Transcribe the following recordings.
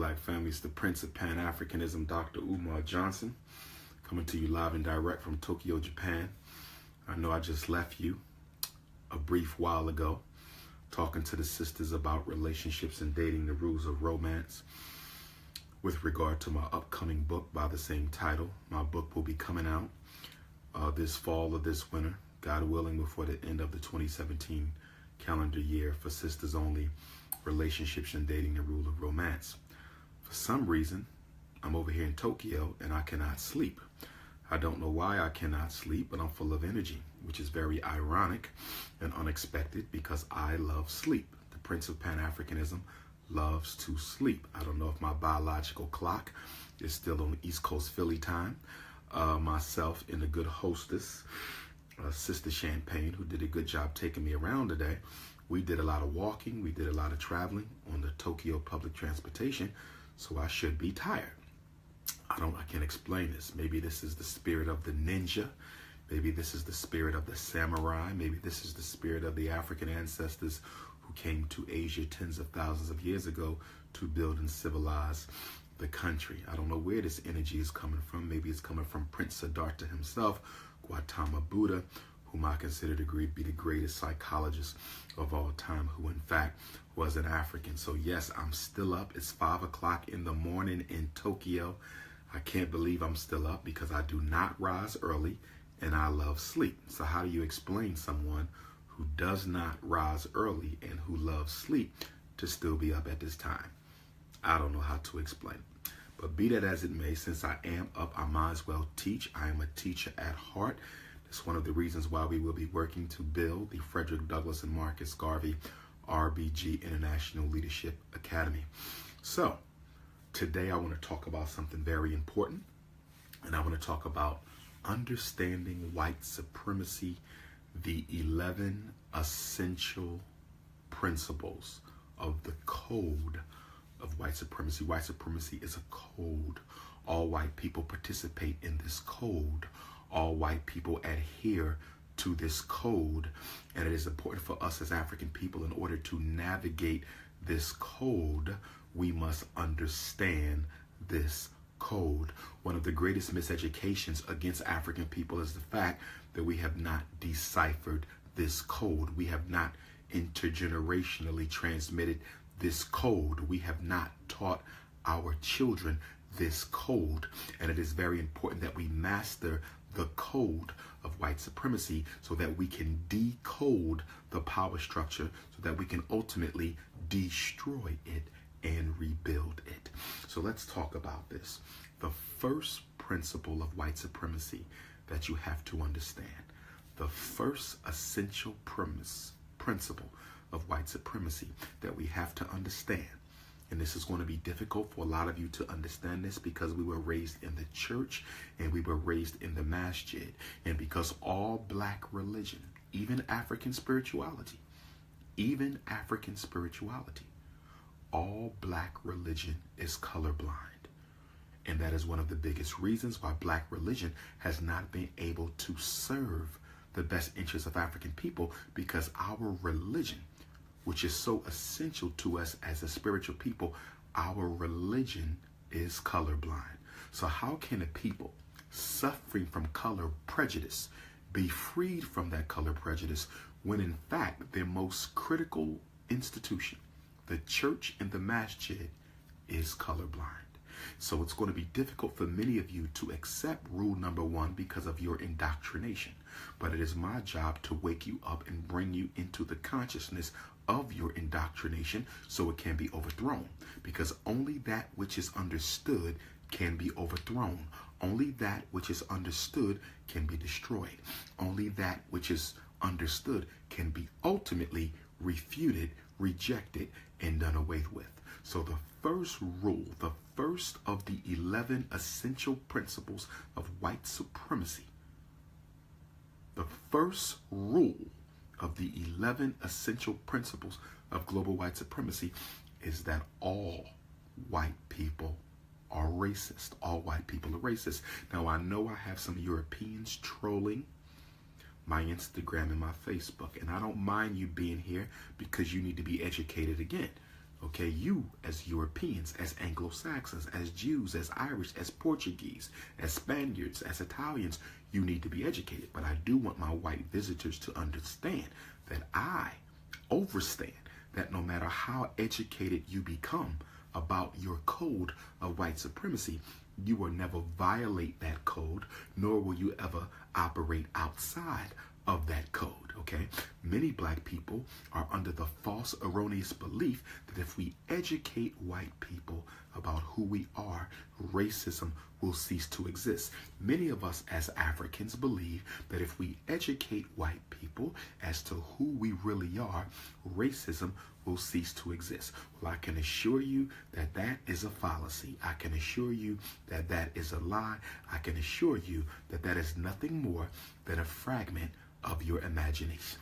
Black family. It's the Prince of Pan-Africanism, Dr. Umar Johnson, coming to you live and direct from Tokyo, Japan. I know I just left you a brief while ago talking to the sisters about relationships and dating, the rules of romance, with regard to my upcoming book by the same title. My book will be coming out this fall or this winter, God willing, before the end of the 2017 calendar year, for sisters only, relationships and dating, the rule of romance. For some reason, I'm over here in Tokyo and I cannot sleep. I don't know why I cannot sleep, but I'm full of energy, which is very ironic and unexpected because I love sleep. The Prince of Pan-Africanism loves to sleep. I don't know if my biological clock is still on East Coast Philly time. Myself and the good hostess, Sister Champagne, who did a good job taking me around today. We did a lot of walking. We did a lot of traveling on the Tokyo public transportation, so I should be tired. I can't explain this. Maybe this is the spirit of the ninja. Maybe this is the spirit of the samurai. Maybe this is the spirit of the African ancestors who came to Asia tens of thousands of years ago to build and civilize the country. I don't know where this energy is coming from. Maybe it's coming from Prince Siddhartha himself, Gautama Buddha, whom I consider to be the greatest psychologist of all time, who in fact was an African. So yes, I'm still up. It's 5 o'clock in the morning in Tokyo. I can't believe I'm still up because I do not rise early and I love sleep. So how do you explain someone who does not rise early and who loves sleep to still be up at this time? I don't know how to explain it. But be that as it may, since I am up, I might as well teach. I am a teacher at heart. It's one of the reasons why we will be working to build the Frederick Douglass and Marcus Garvey RBG International Leadership Academy. So today I want to talk about something very important, and I want to talk about understanding white supremacy, the 11 essential principles of the code of white supremacy. White supremacy is a code. All white people participate in this code. All white people adhere to this code, and it is important for us as African people, in order to navigate this code, we must understand this code. One of the greatest miseducations against African people is the fact that we have not deciphered this code. We have not intergenerationally transmitted this code. We have not taught our children this code, and it is very important that we master the code of white supremacy so that we can decode the power structure, so that we can ultimately destroy it and rebuild it. So let's talk about this. The first principle of white supremacy that you have to understand, the first essential principle of white supremacy that we have to understand, and this is going to be difficult for a lot of you to understand this because we were raised in the church and we were raised in the masjid, and because all black religion, even African spirituality, all black religion is colorblind. And that is one of the biggest reasons why black religion has not been able to serve the best interests of African people, because our religion, which is so essential to us as a spiritual people, our religion is colorblind. So how can a people suffering from color prejudice be freed from that color prejudice when in fact their most critical institution, the church and the masjid, is colorblind? So it's going to be difficult for many of you to accept rule number 1 because of your indoctrination. But it is my job to wake you up and bring you into the consciousness of your indoctrination so it can be overthrown, because only that which is understood can be overthrown. Only that which is understood can be destroyed. Only that which is understood can be ultimately refuted, rejected, and done away with. So the first rule, the first of the 11 essential principles of white supremacy, the first rule of the 11 essential principles of global white supremacy is that all white people are racist. All white people are racist. Now, I know I have some Europeans trolling my Instagram and my Facebook, and I don't mind you being here because you need to be educated again. Okay, you as Europeans, as Anglo-Saxons, as Jews, as Irish, as Portuguese, as Spaniards, as Italians, you need to be educated. But I do want my white visitors to understand that I overstand that no matter how educated you become about your code of white supremacy, you will never violate that code, nor will you ever operate outside of that code, okay? Many black people are under the false, erroneous belief that if we educate white people about who we are, racism will cease to exist. Many of us as Africans believe that if we educate white people as to who we really are, racism will cease to exist. Well, I can assure you that that is a fallacy. I can assure you that that is a lie. I can assure you that that is nothing more than a fragment of your imagination.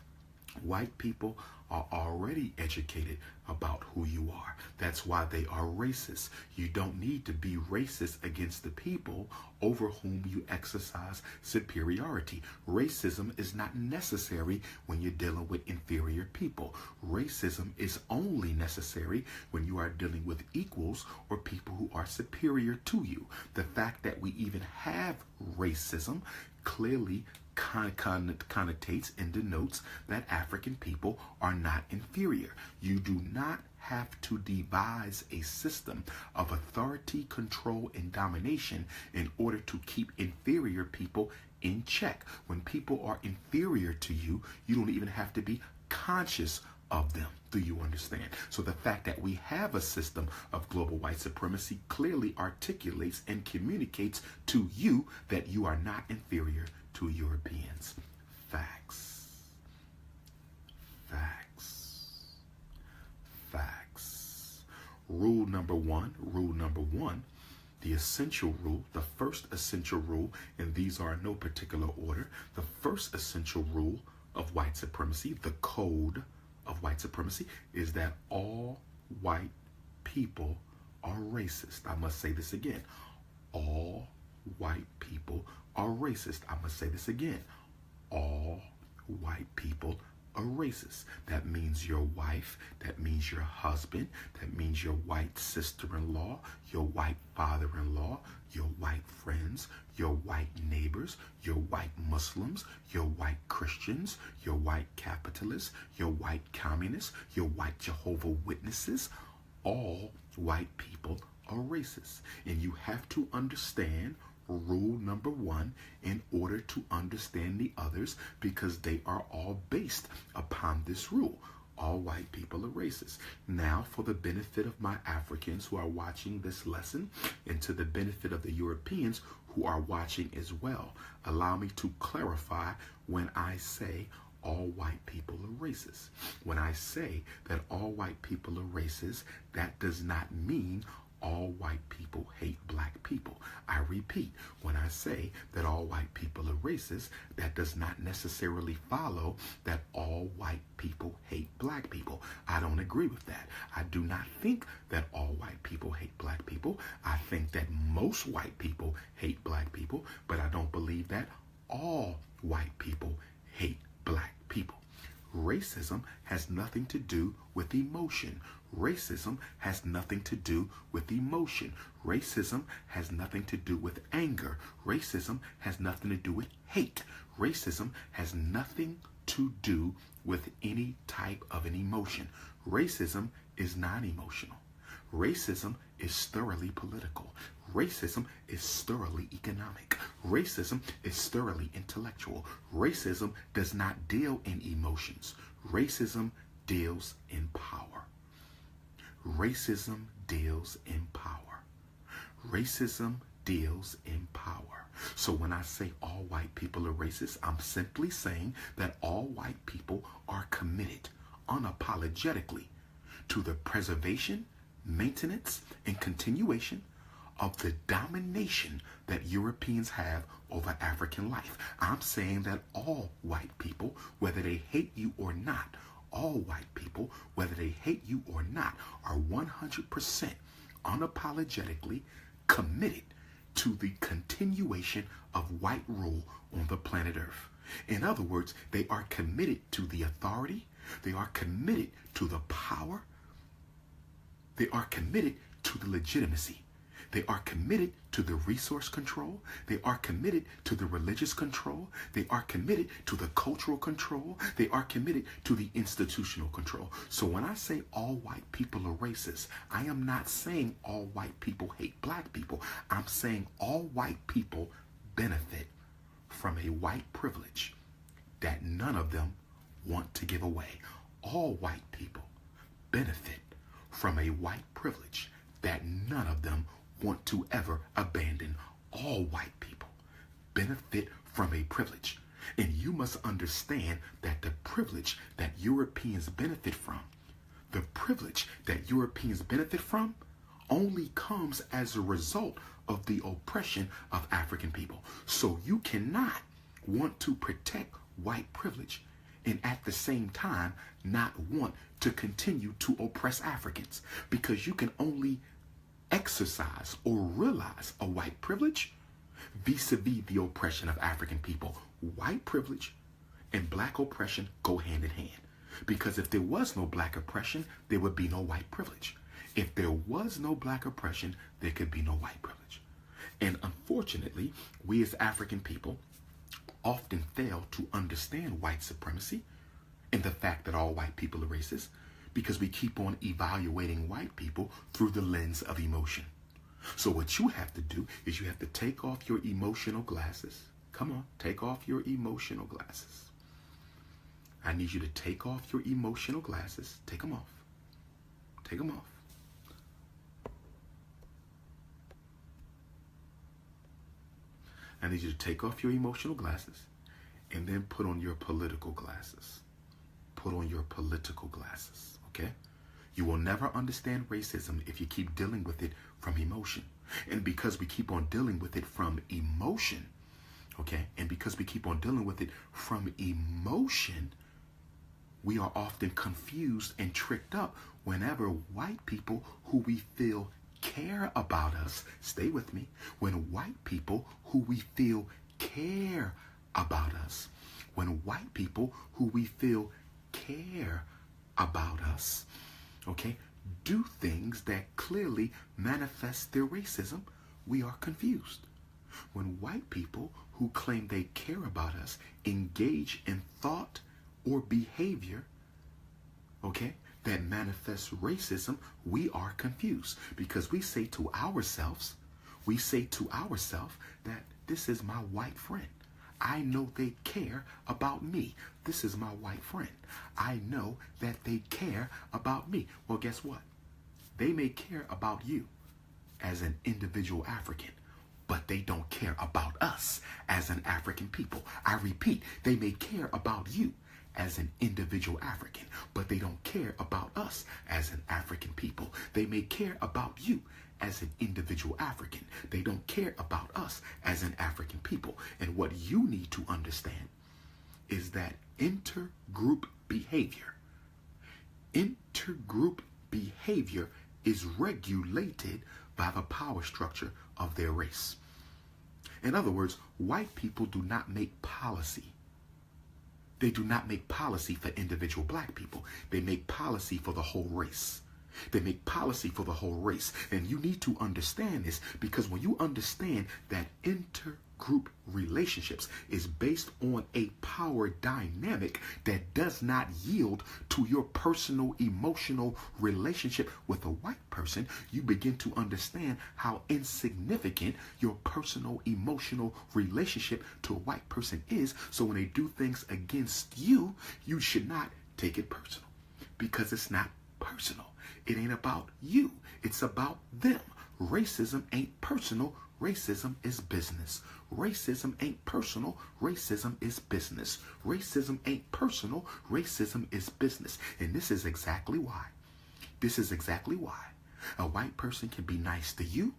White people are already educated about who you are. That's why they are racist. You don't need to be racist against the people over whom you exercise superiority. Racism is not necessary when you're dealing with inferior people. Racism is only necessary when you are dealing with equals or people who are superior to you. The fact that we even have racism clearly connotates and denotes that African people are not inferior. You do not have to devise a system of authority, control, and domination in order to keep inferior people in check. When people are inferior to you, you don't even have to be conscious of them. Do you understand? So the fact that we have a system of global white supremacy clearly articulates and communicates to you that you are not inferior to Europeans. Facts. Facts. Facts. Rule number one, the essential rule, the first essential rule, and these are in no particular order, the first essential rule of white supremacy, the code of white supremacy, is that all white people are racist. I must say this again. All white people are racist. I must say this again. All white people are racist. That means your wife, that means your husband, that means your white sister-in-law, your white father-in-law, your white friends, your white neighbors, your white Muslims, your white Christians, your white capitalists, your white communists, your white Jehovah's Witnesses. All white people are racist. And you have to understand rule number one in order to understand the others, because they are all based upon this rule. All white people are racist. Now, for the benefit of my Africans who are watching this lesson, and to the benefit of the Europeans who are watching as well, allow me to clarify when I say all white people are racist. When I say that all white people are racist, that does not mean all white people hate black people. I repeat, when I say that all white people are racist, that does not necessarily follow that all white people hate black people. I don't agree with that. I do not think that all white people hate black people. I think that most white people hate black people, but I don't believe that all white people hate black people. Racism has nothing to do with emotion. Racism has nothing to do with emotion. Racism has nothing to do with anger. Racism has nothing to do with hate. Racism has nothing to do with any type of an emotion. Racism is non-emotional. Racism is thoroughly political. Racism is thoroughly economic. Racism is thoroughly intellectual. Racism does not deal in emotions. Racism deals in power. Racism deals in power. Racism deals in power. So when I say all white people are racist, I'm simply saying that all white people are committed unapologetically to the preservation, maintenance, and continuation of the domination that Europeans have over African life. I'm saying that all white people, whether they hate you or not, all white people, whether they hate you or not, are 100% unapologetically committed to the continuation of white rule on the planet Earth. In other words, they are committed to the authority, they are committed to the power, They are committed to the legitimacy. They are committed to the resource control. They are committed to the religious control. They are committed to the cultural control. They are committed to the institutional control. So when I say all white people are racist, I am not saying all white people hate black people. I'm saying all white people benefit from a white privilege that none of them want to give away. All white people benefit from a white privilege that none of them want to ever abandon. All white people benefit from a privilege. And you must understand that the privilege that Europeans benefit from, the privilege that Europeans benefit from only comes as a result of the oppression of African people. So you cannot want to protect white privilege and at the same time not want to continue to oppress Africans, because you can only exercise or realize a white privilege vis-a-vis the oppression of African people. White privilege and black oppression go hand in hand, because if there was no black oppression, there would be no white privilege. If there was no black oppression, there could be no white privilege. And unfortunately, we as African people often fail to understand white supremacy and the fact that all white people are racist, because we keep on evaluating white people through the lens of emotion. So what you have to do is you have to take off your emotional glasses. Come on, take off your emotional glasses. I need you to take off your emotional glasses. Take them off. Take them off. I need you to take off your emotional glasses and then put on your political glasses. Put on your political glasses, okay? You will never understand racism if you keep dealing with it from emotion. And because we keep on dealing with it from emotion, okay? And because we keep on dealing with it from emotion, we are often confused and tricked up whenever white people who we feel care about us, stay with me, when white people who we feel care about us, when white people who we feel care about us, okay, do things that clearly manifest their racism, we are confused. When white people who claim they care about us engage in thought or behavior, okay, that manifests racism, we are confused, because we say to ourselves that this is my white friend. I know they care about me. This is my white friend. I know that they care about me. Well, guess what? They may care about you as an individual African, but they don't care about us as an African people. I repeat, they may care about you as an individual African, but they don't care about us as an African people. They may care about you as an individual African. They don't care about us as an African people. And what you need to understand is that intergroup behavior is regulated by the power structure of their race. In other words, white people do not make policy. They do not make policy for individual black people. They make policy for the whole race. They make policy for the whole race. And you need to understand this, because when you understand that intergroup relationships is based on a power dynamic that does not yield to your personal emotional relationship with a white person, you begin to understand how insignificant your personal emotional relationship to a white person is. So when they do things against you, you should not take it personal, because it's not personal. It ain't about you. It's about them. Racism ain't personal. Racism is business. Racism ain't personal. Racism is business. Racism ain't personal. Racism is business. And this is exactly why. A white person can be nice to you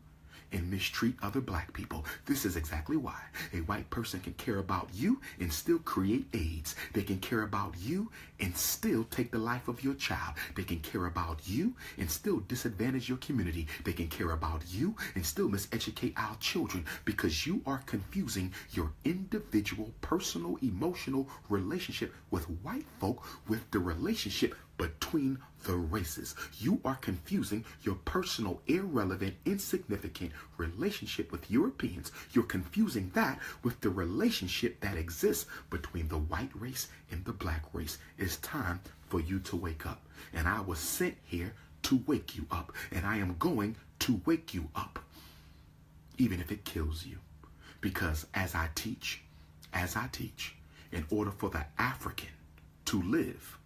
and mistreat other black people. This is exactly why a white person can care about you and still create AIDS. They can care about you and still take the life of your child. They can care about you and still disadvantage your community. They can care about you and still miseducate our children, because you are confusing your individual, personal, emotional relationship with white folk with the relationship between the races. You are confusing your personal, irrelevant, insignificant relationship with Europeans. You're confusing that with the relationship that exists between the white race and the black race. It's time for you to wake up. And I was sent here to wake you up. And I am going to wake you up, even if it kills you. Because as I teach, in order for the African to live,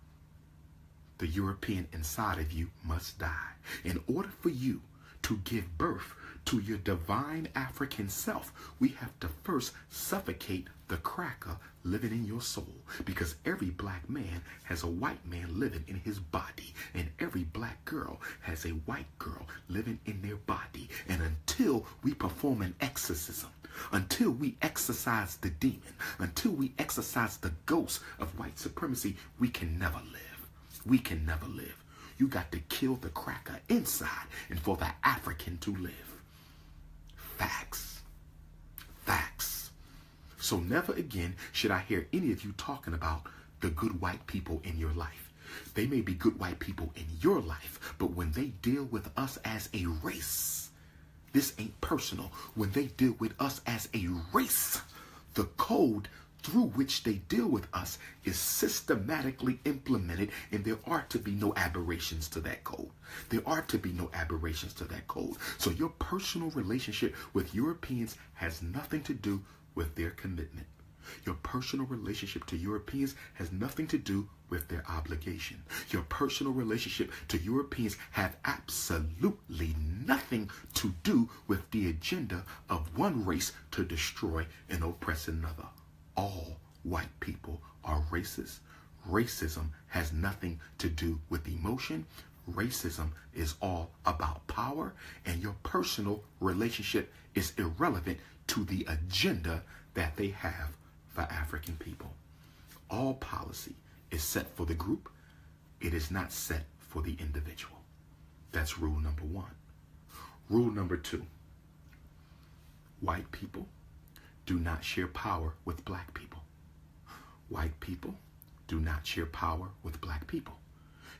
the European inside of you must die. In order for you to give birth to your divine African self, we have to first suffocate the cracker living in your soul. Because every black man has a white man living in his body, and every black girl has a white girl living in their body. And until we perform an exorcism, until we exorcise the demon, until we exorcise the ghost of white supremacy, we can never live. We can never live. You got to kill the cracker inside and for the African to live. Facts. Facts. So never again should I hear any of you talking about the good white people in your life. They may be good white people in your life, but when they deal with us as a race, this ain't personal. When they deal with us as a race, the code through which they deal with us is systematically implemented, and there are to be no aberrations to that code. There are to be no aberrations to that code. So your personal relationship with Europeans has nothing to do with their commitment. Your personal relationship to Europeans has nothing to do with their obligation. Your personal relationship to Europeans have absolutely nothing to do with the agenda of one race to destroy and oppress another. All white people are racist. Racism has nothing to do with emotion. Racism is all about power, and your personal relationship is irrelevant to the agenda that they have for African people. All policy is set for the group. It is not set for the individual. That's rule number one. Rule number two: white people do not share power with black people. White people do not share power with black people.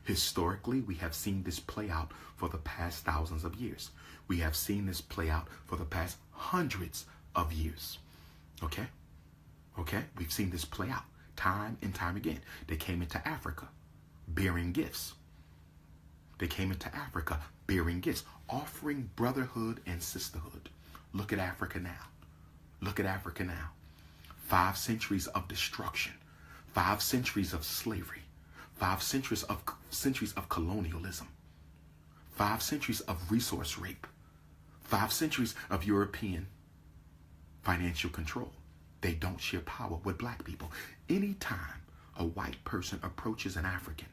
Historically, we have seen this play out for the past thousands of years. We have seen this play out for the past hundreds of years. Okay? We've seen this play out time and time again. They came into Africa bearing gifts. They came into Africa bearing gifts, offering brotherhood and sisterhood. Look at Africa now. Look at Africa now. 5 centuries of destruction, 5 centuries of slavery, 5 centuries of colonialism, 5 centuries of resource rape, 5 centuries of European financial control. They don't share power with black people. Anytime a white person approaches an African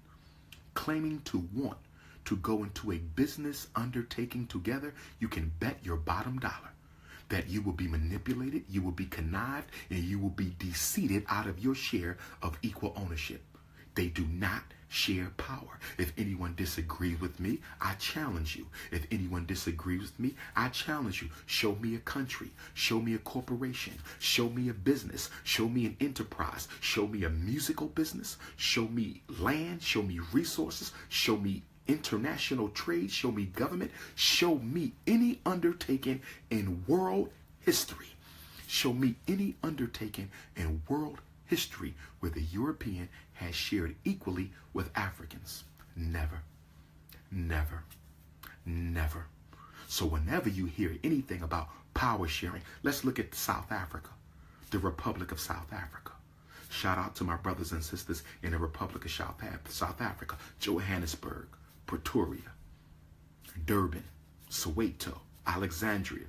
claiming to want to go into a business undertaking together, you can bet your bottom dollar that you will be manipulated, you will be connived, and you will be deceived out of your share of equal ownership. They do not share power. If anyone disagrees with me, I challenge you. If anyone disagrees with me, I challenge you. Show me a country. Show me a corporation. Show me a business. Show me an enterprise. Show me a musical business. Show me land. Show me resources. Show me international trade. Show me government. Show me any undertaking in world history. Show me any undertaking in world history where the European has shared equally with Africans. Never, never, never. So whenever you hear anything about power sharing, let's look at South Africa, the Republic of South Africa. Shout out to my brothers and sisters in the Republic of South Africa, Johannesburg, Pretoria, Durban, Soweto, Alexandria,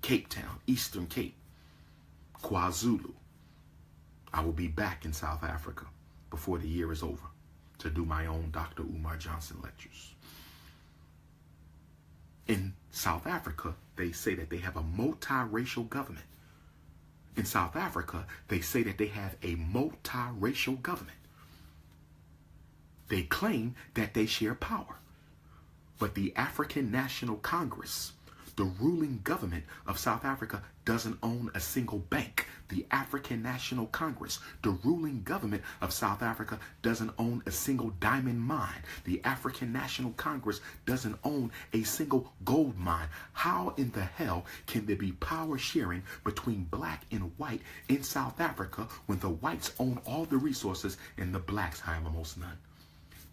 Cape Town, Eastern Cape, KwaZulu. I will be back in South Africa before the year is over to do my own Dr. Umar Johnson lectures. In South Africa, they say that they have a multiracial government. In South Africa, they say that they have a multiracial government. They claim that they share power. But the African National Congress, The ruling government of South Africa doesn't own a single bank. The African National Congress, the ruling government of South Africa, doesn't own a single diamond mine. The African National Congress doesn't own a single gold mine. How in the hell can there be power sharing between black and white in South Africa when the whites own all the resources and the blacks have almost none?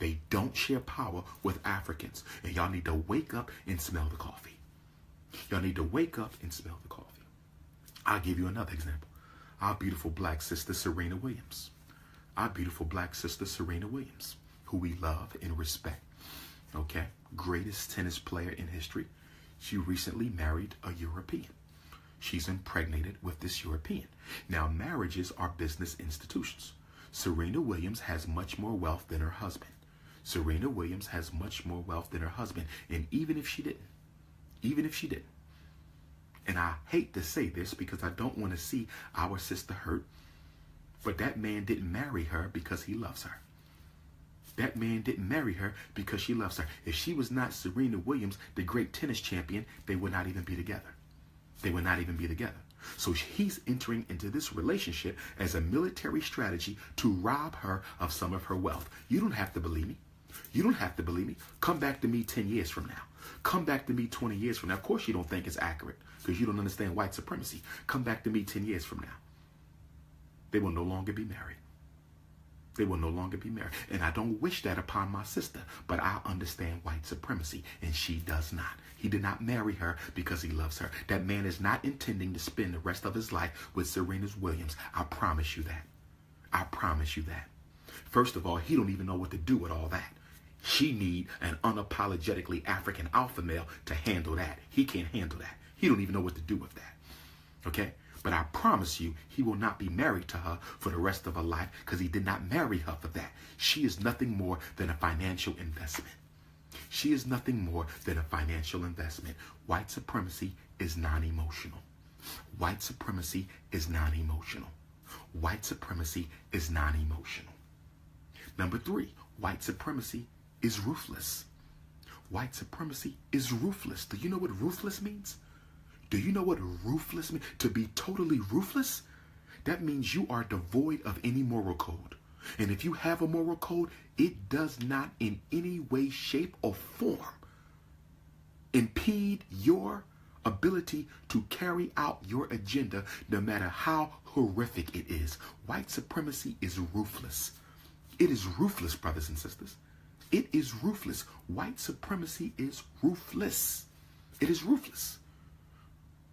They don't share power with Africans. And y'all need to wake up and smell the coffee. Y'all need to wake up and smell the coffee. I'll give you another example. Our beautiful black sister, Serena Williams. Our beautiful black sister, Serena Williams, who we love and respect. Okay? Greatest tennis player in history. She recently married a European. She's impregnated with this European. Now, marriages are business institutions. Serena Williams has much more wealth than her husband. Serena Williams has much more wealth than her husband. And even if she didn't, and I hate to say this because I don't want to see our sister hurt, but that man didn't marry her because he loves her. That man didn't marry her because she loves her. If she was not Serena Williams, the great tennis champion, they would not even be together. They would not even be together. So he's entering into this relationship as a military strategy to rob her of some of her wealth. You don't have to believe me. You don't have to believe me. Come back to me 10 years from now. Come back to me 20 years from now. Of course you don't think it's accurate because you don't understand white supremacy. Come back to me 10 years from now. They will no longer be married. They will no longer be married. And I don't wish that upon my sister, but I understand white supremacy, and she does not. He did not marry her because he loves her. That man is not intending to spend the rest of his life with Serena Williams. I promise you that. I promise you that. First of all, he don't even know what to do with all that. She need an unapologetically African alpha male to handle that. He can't handle that. He don't even know what to do with that. Okay? But I promise you, he will not be married to her for the rest of her life because he did not marry her for that. She is nothing more than a financial investment. She is nothing more than a financial investment. White supremacy is non-emotional. White supremacy is non-emotional. White supremacy is non-emotional. Number 3, white supremacy is ruthless. White supremacy is ruthless. Do you know what ruthless means? Do you know what ruthless means? To be totally ruthless? That means you are devoid of any moral code. And if you have a moral code, it does not in any way, shape, or form impede your ability to carry out your agenda, no matter how horrific it is. White supremacy is ruthless. It is ruthless, brothers and sisters. It is ruthless. White supremacy is ruthless. It is ruthless.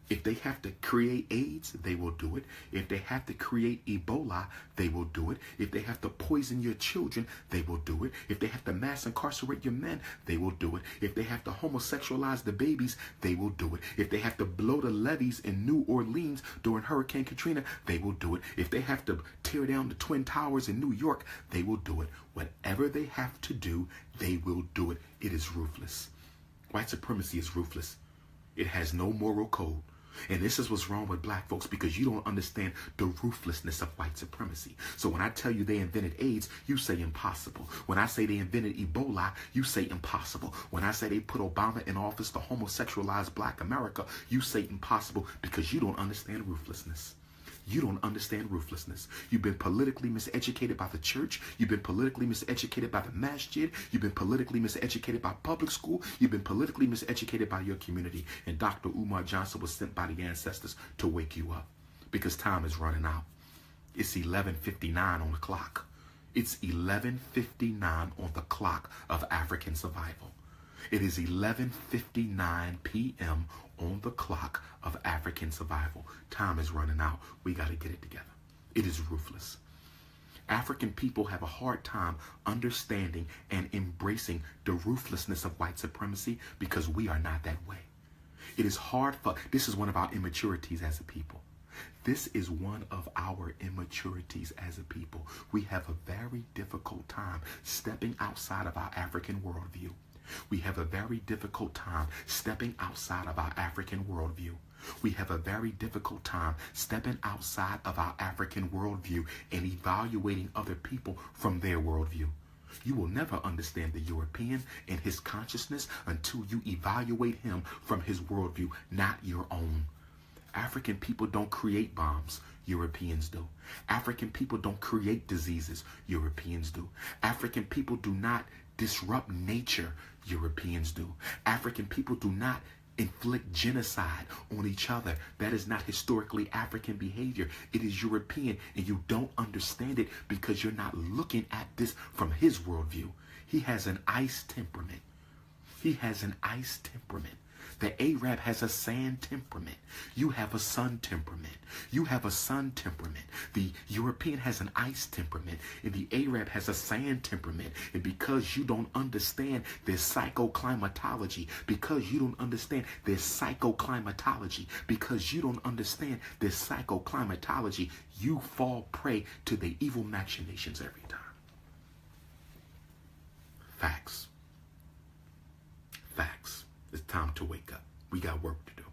If they have to create AIDS, they will do it. If they have to create Ebola, they will do it. If they have to poison your children, they will do it. If they have to mass incarcerate your men, they will do it. If they have to homosexualize the babies, they will do it. If they have to blow the levees in New Orleans during Hurricane Katrina, they will do it. If they have to tear down the Twin Towers in New York, they will do it. Whatever they have to do, they will do it. It is ruthless. White supremacy is ruthless. It has no moral code. And this is what's wrong with black folks, because you don't understand the ruthlessness of white supremacy. So when I tell you they invented AIDS, you say impossible. When I say they invented Ebola, you say impossible. When I say they put Obama in office to homosexualize black America, you say impossible, because you don't understand ruthlessness. You don't understand ruthlessness. You've been politically miseducated by the church. You've been politically miseducated by the masjid. You've been politically miseducated by public school. You've been politically miseducated by your community. And Dr. Umar Johnson was sent by the ancestors to wake you up, because time is running out. It's 11:59 on the clock. It's 11:59 on the clock of African survival. It is 11:59 p.m. on the clock of African survival. Time is running out. We got to get it together. It is ruthless. African people have a hard time understanding and embracing the ruthlessness of white supremacy, because we are not that way. It is hard for, this is one of our immaturities as a people. This is one of our immaturities as a people. We have a very difficult time stepping outside of our African worldview. We have a very difficult time stepping outside of our African worldview. We have a very difficult time stepping outside of our African worldview and evaluating other people from their worldview. You will never understand the European and his consciousness until you evaluate him from his worldview, not your own. African people don't create bombs. Europeans do. African people don't create diseases. Europeans do. African people do not disrupt nature. Europeans do. African people do not inflict genocide on each other. That is not historically African behavior. It is European, and you don't understand it because you're not looking at this from his worldview. He has an ice temperament. He has an ice temperament. The Arab has a sand temperament. You have a sun temperament. You have a sun temperament. The European has an ice temperament, and the Arab has a sand temperament. And because you don't understand their psychoclimatology, because you don't understand their psychoclimatology, because you don't understand their psychoclimatology, you fall prey to their evil machinations every time. Facts. Facts. It's time to wake up. We got work to do.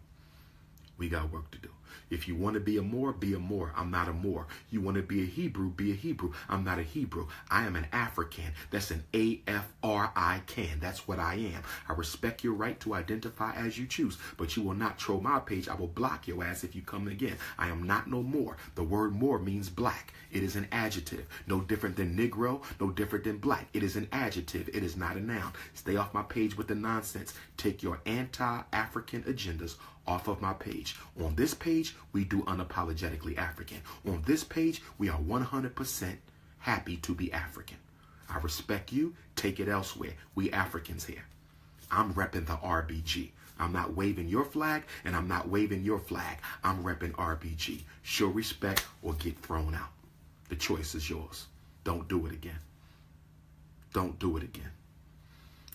We got work to do. If you want to be a Moor, be a Moor. I'm not a Moor. You want to be a Hebrew, be a Hebrew. I'm not a Hebrew. I am an African. That's an A-F-R-I-can. That's what I am. I respect your right to identify as you choose, but you will not troll my page. I will block your ass if you come again. I am not no Moor. The word Moor means black. It is an adjective. No different than Negro, no different than black. It is an adjective. It is not a noun. Stay off my page with the nonsense. Take your anti-African agendas off of my page. On this page, we do unapologetically African. On this page, we are 100% happy to be African. I respect you. Take it elsewhere. We Africans here. I'm repping the RBG. I'm not waving your flag, and I'm not waving your flag. I'm repping RBG. Show respect or get thrown out. The choice is yours. Don't do it again. Don't do it again.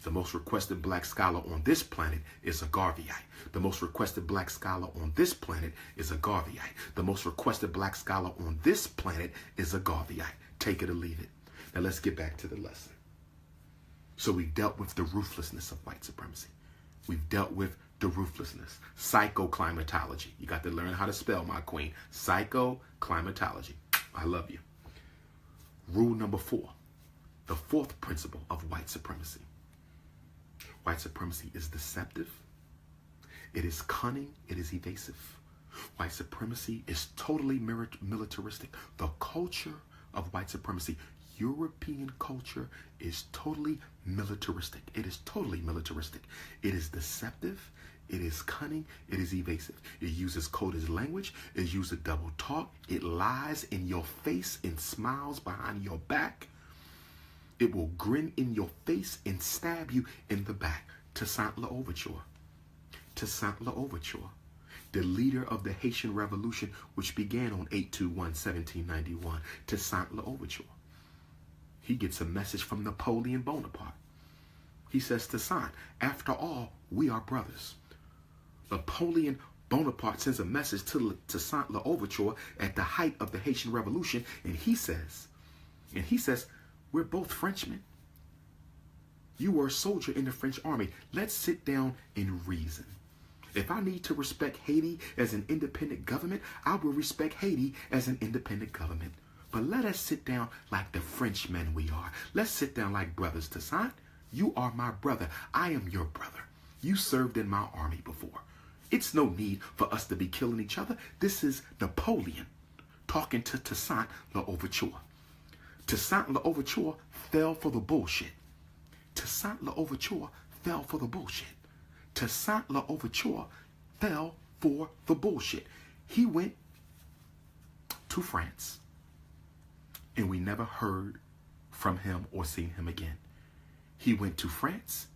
The most requested black scholar on this planet is a Garveyite. The most requested black scholar on this planet is a Garveyite. The most requested black scholar on this planet is a Garveyite. Take it or leave it. Now let's get back to the lesson. So we dealt with the ruthlessness of white supremacy. We've dealt with the ruthlessness. Psychoclimatology. You got to learn how to spell, my queen. Psychoclimatology. I love you. Rule number 4. The fourth principle of white supremacy. White supremacy is deceptive. It is cunning. It is evasive. White supremacy is totally militaristic. The culture of white supremacy, European culture, is totally militaristic. It is totally militaristic. It is deceptive. It is cunning. It is evasive. It uses coded language. It uses double talk. It lies in your face and smiles behind your back. It will grin in your face and stab you in the back. Toussaint L'Ouverture. Toussaint L'Ouverture, the leader of the Haitian Revolution, which began on 8/21/1791. Toussaint L'Ouverture. He gets a message from Napoleon Bonaparte. He says, Toussaint, after all, we are brothers. Napoleon Bonaparte sends a message to Toussaint L'Ouverture at the height of the Haitian Revolution, and he says, we're both Frenchmen. You were a soldier in the French army. Let's sit down and reason. If I need to respect Haiti as an independent government, I will respect Haiti as an independent government. But let us sit down like the Frenchmen we are. Let's sit down like brothers. Toussaint, you are my brother. I am your brother. You served in my army before. It's no need for us to be killing each other. This is Napoleon talking to Toussaint L'Ouverture. Toussaint L'Ouverture fell for the bullshit. Toussaint L'Ouverture fell for the bullshit. Toussaint L'Ouverture fell for the bullshit. He went to France, and we never heard from him or seen him again. He went to France,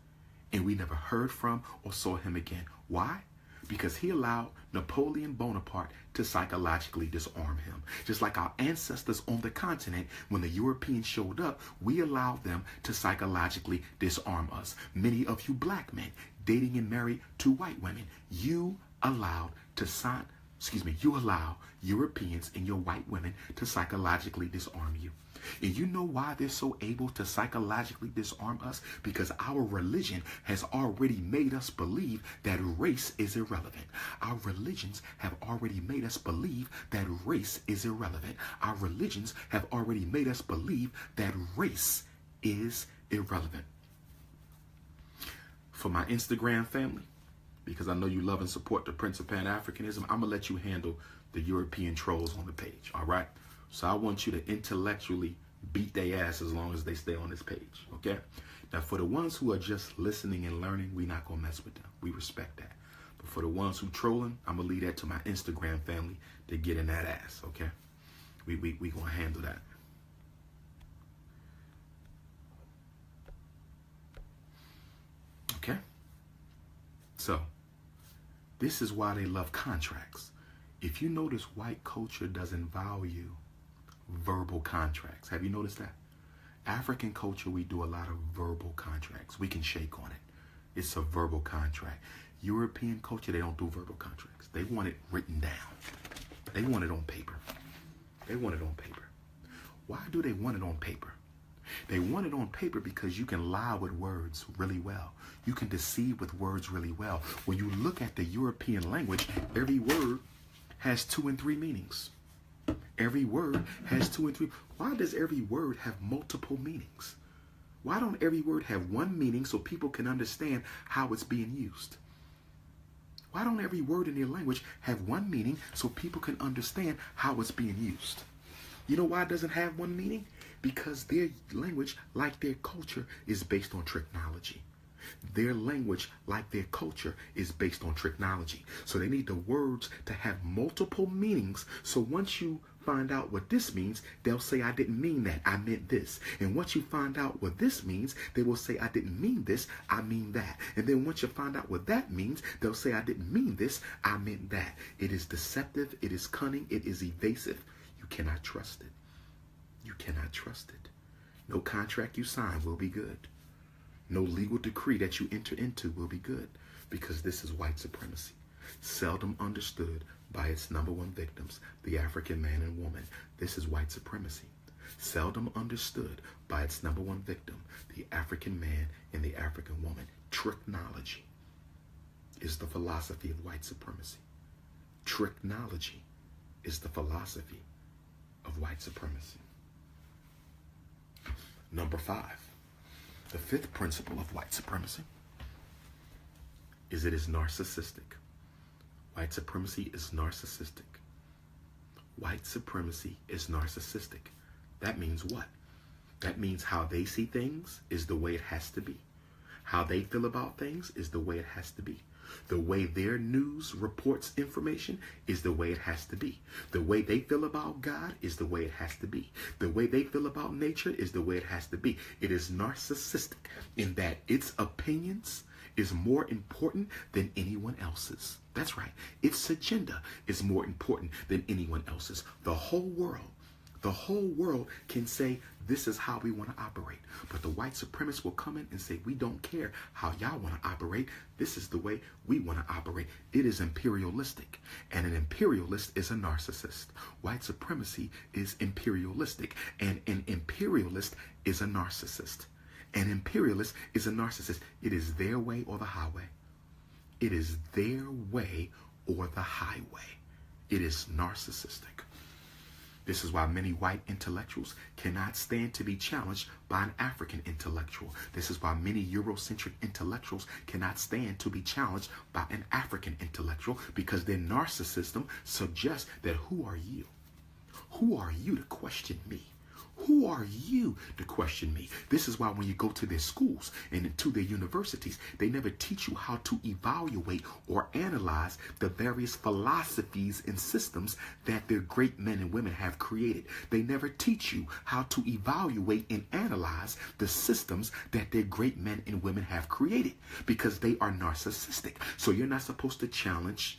and we never heard from or saw him again. Why? Because he allowed Napoleon Bonaparte to psychologically disarm him. Just like our ancestors on the continent, when the Europeans showed up, we allowed them to psychologically disarm us. Many of you black men dating and married to white women, you allowed Europeans and your white women to psychologically disarm you. And you know why they're so able to psychologically disarm us? Because our religion has already made us believe that race is irrelevant. Our religions have already made us believe that race is irrelevant. Our religions have already made us believe that race is irrelevant. For my Instagram family, because I know you love and support the Prince of Pan-Africanism, I'm going to let you handle the European trolls on the page, all right? So I want you to intellectually beat their ass as long as they stay on this page, okay? Now, for the ones who are just listening and learning, we're not going to mess with them. We respect that. But for the ones who trolling, I'm going to leave that to my Instagram family to get in that ass, okay? We going to handle that. Okay? So, this is why they love contracts. If you notice, white culture doesn't value verbal contracts. Have you noticed that? African culture, we do a lot of verbal contracts. We can shake on it. It's a verbal contract. European culture, they don't do verbal contracts. They want it written down. They want it on paper. They want it on paper. Why do they want it on paper? They want it on paper because you can lie with words really well. You can deceive with words really well. When you look at the European language, every word has 2 and 3 meanings. Every word has 2 and 3. Why does every word have multiple meanings? Why don't every word have one meaning so people can understand how it's being used? Why don't every word in their language have one meaning so people can understand how it's being used? You know why it doesn't have one meaning? Because their language, like their culture, is based on technology. Their language, like their culture, is based on technology. So they need the words to have multiple meanings. So once you find out what this means, they'll say, I didn't mean that, I meant this. And once you find out what this means, they will say, I didn't mean this, I mean that. And then once you find out what that means, they'll say, I didn't mean this, I meant that. It is deceptive, it is cunning, it is evasive. You cannot trust it. You cannot trust it. No contract you sign will be good. No legal decree that you enter into will be good, because this is white supremacy, seldom understood by its number one victims, the African man and woman. This is white supremacy, seldom understood by its number one victim, the African man and the African woman. Technology is the philosophy of white supremacy. Technology is the philosophy of white supremacy. Number 5. The 5th principle of white supremacy is it is narcissistic. White supremacy is narcissistic. White supremacy is narcissistic. That means what? That means how they see things is the way it has to be. How they feel about things is the way it has to be. The way their news reports information is the way it has to be. The way they feel about God is the way it has to be. The way they feel about nature is the way it has to be. It is narcissistic in that its opinions is more important than anyone else's. That's right. Its agenda is more important than anyone else's. The whole world can say, this is how we want to operate. But the white supremacists will come in and say, we don't care how y'all want to operate. This is the way we want to operate. It is imperialistic. And an imperialist is a narcissist. White supremacy is imperialistic. And an imperialist is a narcissist. An imperialist is a narcissist. It is their way or the highway. It is their way or the highway. It is narcissistic. This is why many white intellectuals cannot stand to be challenged by an African intellectual. This is why many Eurocentric intellectuals cannot stand to be challenged by an African intellectual, because their narcissism suggests that who are you? Who are you to question me? Who are you to question me? This is why when you go to their schools and to their universities, they never teach you how to evaluate or analyze the various philosophies and systems that their great men and women have created. They never teach you how to evaluate and analyze the systems that their great men and women have created, because they are narcissistic. So you're not supposed to challenge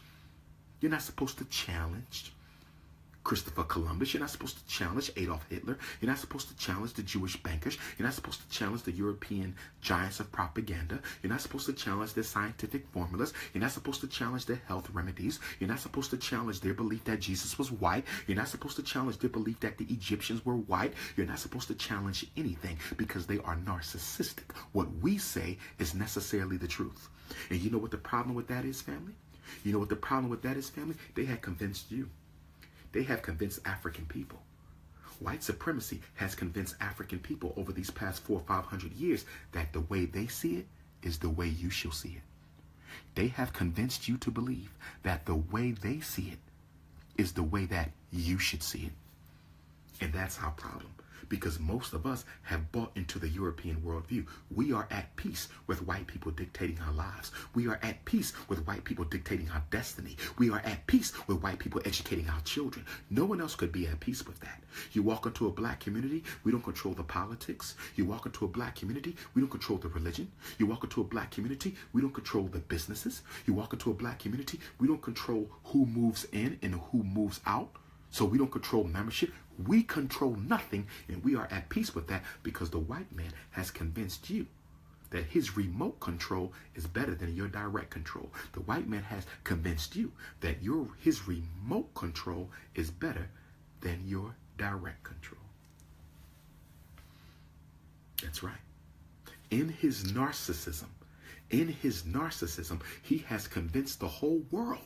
Christopher Columbus. You're not supposed to challenge Adolf Hitler. You're not supposed to challenge the Jewish bankers. You're not supposed to challenge the European giants of propaganda. You're not supposed to challenge their scientific formulas. You're not supposed to challenge their health remedies. You're not supposed to challenge their belief that Jesus was white. You're not supposed to challenge their belief that the Egyptians were white. You're not supposed to challenge anything, because they are narcissistic. What we say is necessarily the truth. And you know what the problem with that is, family? You know what the problem with that is, family? They had convinced you. They have convinced African people. White supremacy has convinced African people over these past 400 or 500 years that the way they see it is the way you shall see it. They have convinced you to believe that the way they see it is the way that you should see it. And that's our problem, because most of us have bought into the European worldview. We are at peace with white people dictating our lives. We are at peace with white people dictating our destiny. We are at peace with white people educating our children. No one else could be at peace with that. You walk into a black community, we don't control the politics. You walk into a black community, we don't control the religion. You walk into a black community, we don't control the businesses. You walk into a black community, we don't control who moves in and who moves out. So we don't control membership. We control nothing, and we are at peace with that because the white man has convinced you that his remote control is better than your direct control. The white man has convinced you that his remote control is better than your direct control. That's right. In his narcissism, he has convinced the whole world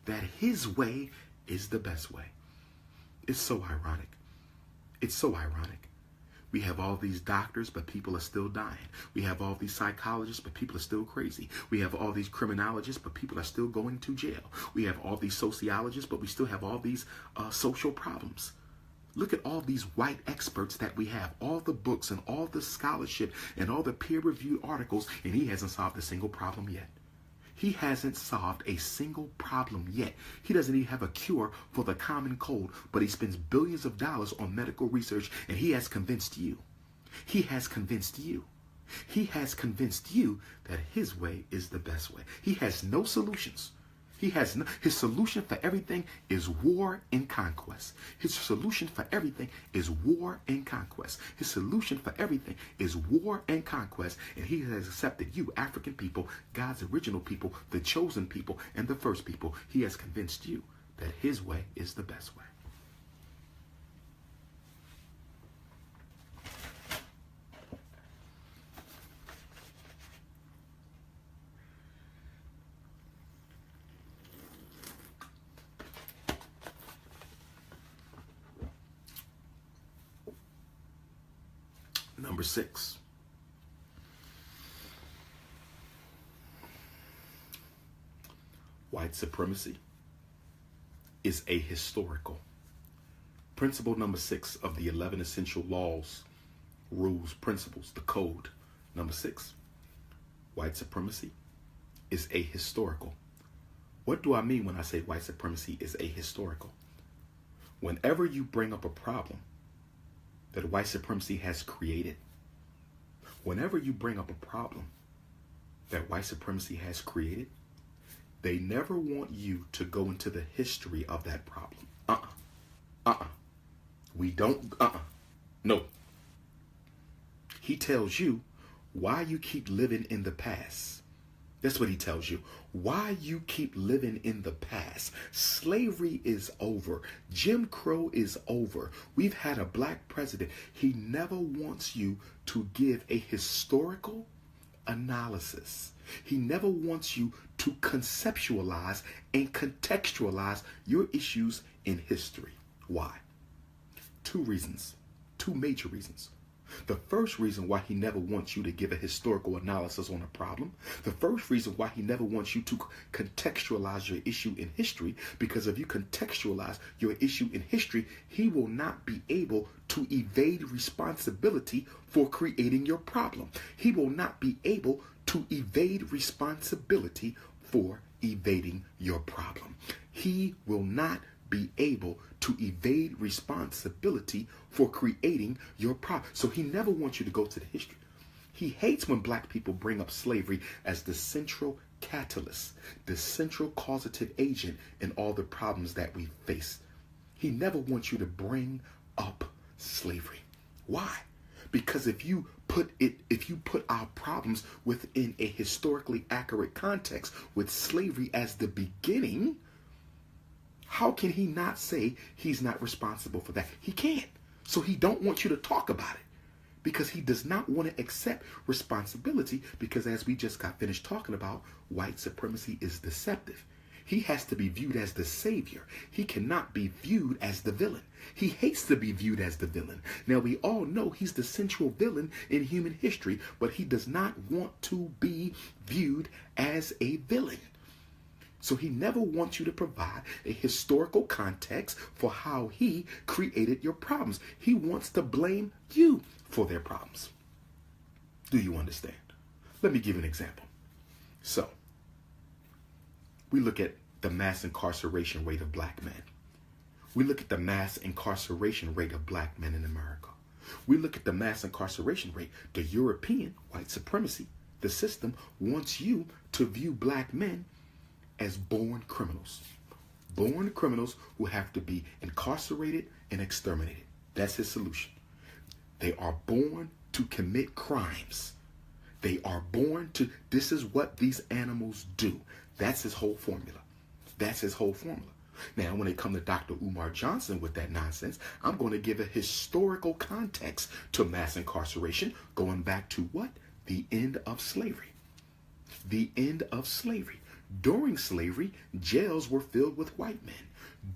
that his way is the best way. It's so ironic. It's so ironic. We have all these doctors, but people are still dying. We have all these psychologists, but people are still crazy. We have all these criminologists, but people are still going to jail. We have all these sociologists, but we still have all these social problems. Look at all these white experts that we have, all the books and all the scholarship and all the peer-reviewed articles, and he hasn't solved a single problem yet. He hasn't solved a single problem yet. He doesn't even have a cure for the common cold, but he spends billions of dollars on medical research, and he has convinced you. He has convinced you. He has convinced you that his way is the best way. He has no solutions. His solution for everything is war and conquest. His solution for everything is war and conquest. His solution for everything is war and conquest. And he has accepted you, African people, God's original people, the chosen people, and the first people. He has convinced you that his way is the best way. Number 6. White supremacy is ahistorical. Principle number 6 of the 11 essential laws, rules, principles, the code. Number 6. White supremacy is ahistorical. What do I mean when I say white supremacy is ahistorical? Whenever you bring up a problem that white supremacy has created, whenever you bring up a problem that white supremacy has created, they never want you to go into the history of that problem. We don't, no. He tells you why you keep living in the past. That's what he tells you. Why you keep living in the past. Slavery is over. Jim Crow is over. We've had a black president. He never wants you to give a historical analysis. He never wants you to conceptualize and contextualize your issues in history. Why? 2 reasons. 2 major reasons. The first reason why he never wants you to give a historical analysis on a problem, the first reason why he never wants you to contextualize your issue in history, because if you contextualize your issue in history, he will not be able to evade responsibility for creating your problem. He will not be able to evade responsibility for evading your problem. He will not be able to evade responsibility for creating your problem. So he never wants you to go to the history. He hates when black people bring up slavery as the central catalyst, the central causative agent in all the problems that we face. He never wants you to bring up slavery. Why? Because if you put our problems within a historically accurate context with slavery as the beginning, how can he not say he's not responsible for that? He can't. So he don't want you to talk about it because he does not want to accept responsibility, because as we just got finished talking about, white supremacy is deceptive. He has to be viewed as the savior. He cannot be viewed as the villain. He hates to be viewed as the villain. Now, we all know he's the central villain in human history, but he does not want to be viewed as a villain. So he never wants you to provide a historical context for how he created your problems. He wants to blame you for their problems. Do you understand? Let me give you an example. So, we look at the mass incarceration rate of black men. We look at the mass incarceration rate of black men in America. We look at the mass incarceration rate. The European white supremacy, the system, wants you to view black men as born criminals. Born criminals who have to be incarcerated and exterminated. That's his solution. They are born to commit crimes. They are born to, this is what these animals do. That's his whole formula. That's his whole formula. Now, when it comes to Dr. Umar Johnson with that nonsense, I'm going to give a historical context to mass incarceration, going back to what? The end of slavery. The end of slavery. During slavery, jails were filled with white men.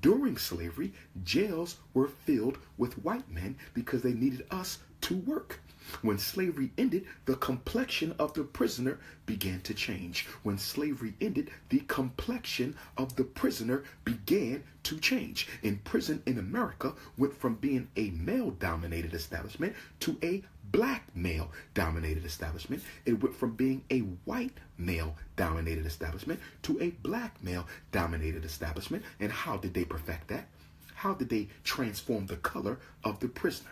During slavery, jails were filled with white men because they needed us to work. When slavery ended, the complexion of the prisoner began to change. When slavery ended, the complexion of the prisoner began to change. In prison in America went from being a male-dominated establishment to a black male-dominated establishment. It went from being a white male-dominated establishment to a black male-dominated establishment. And how did they perfect that? How did they transform the color of the prisoner?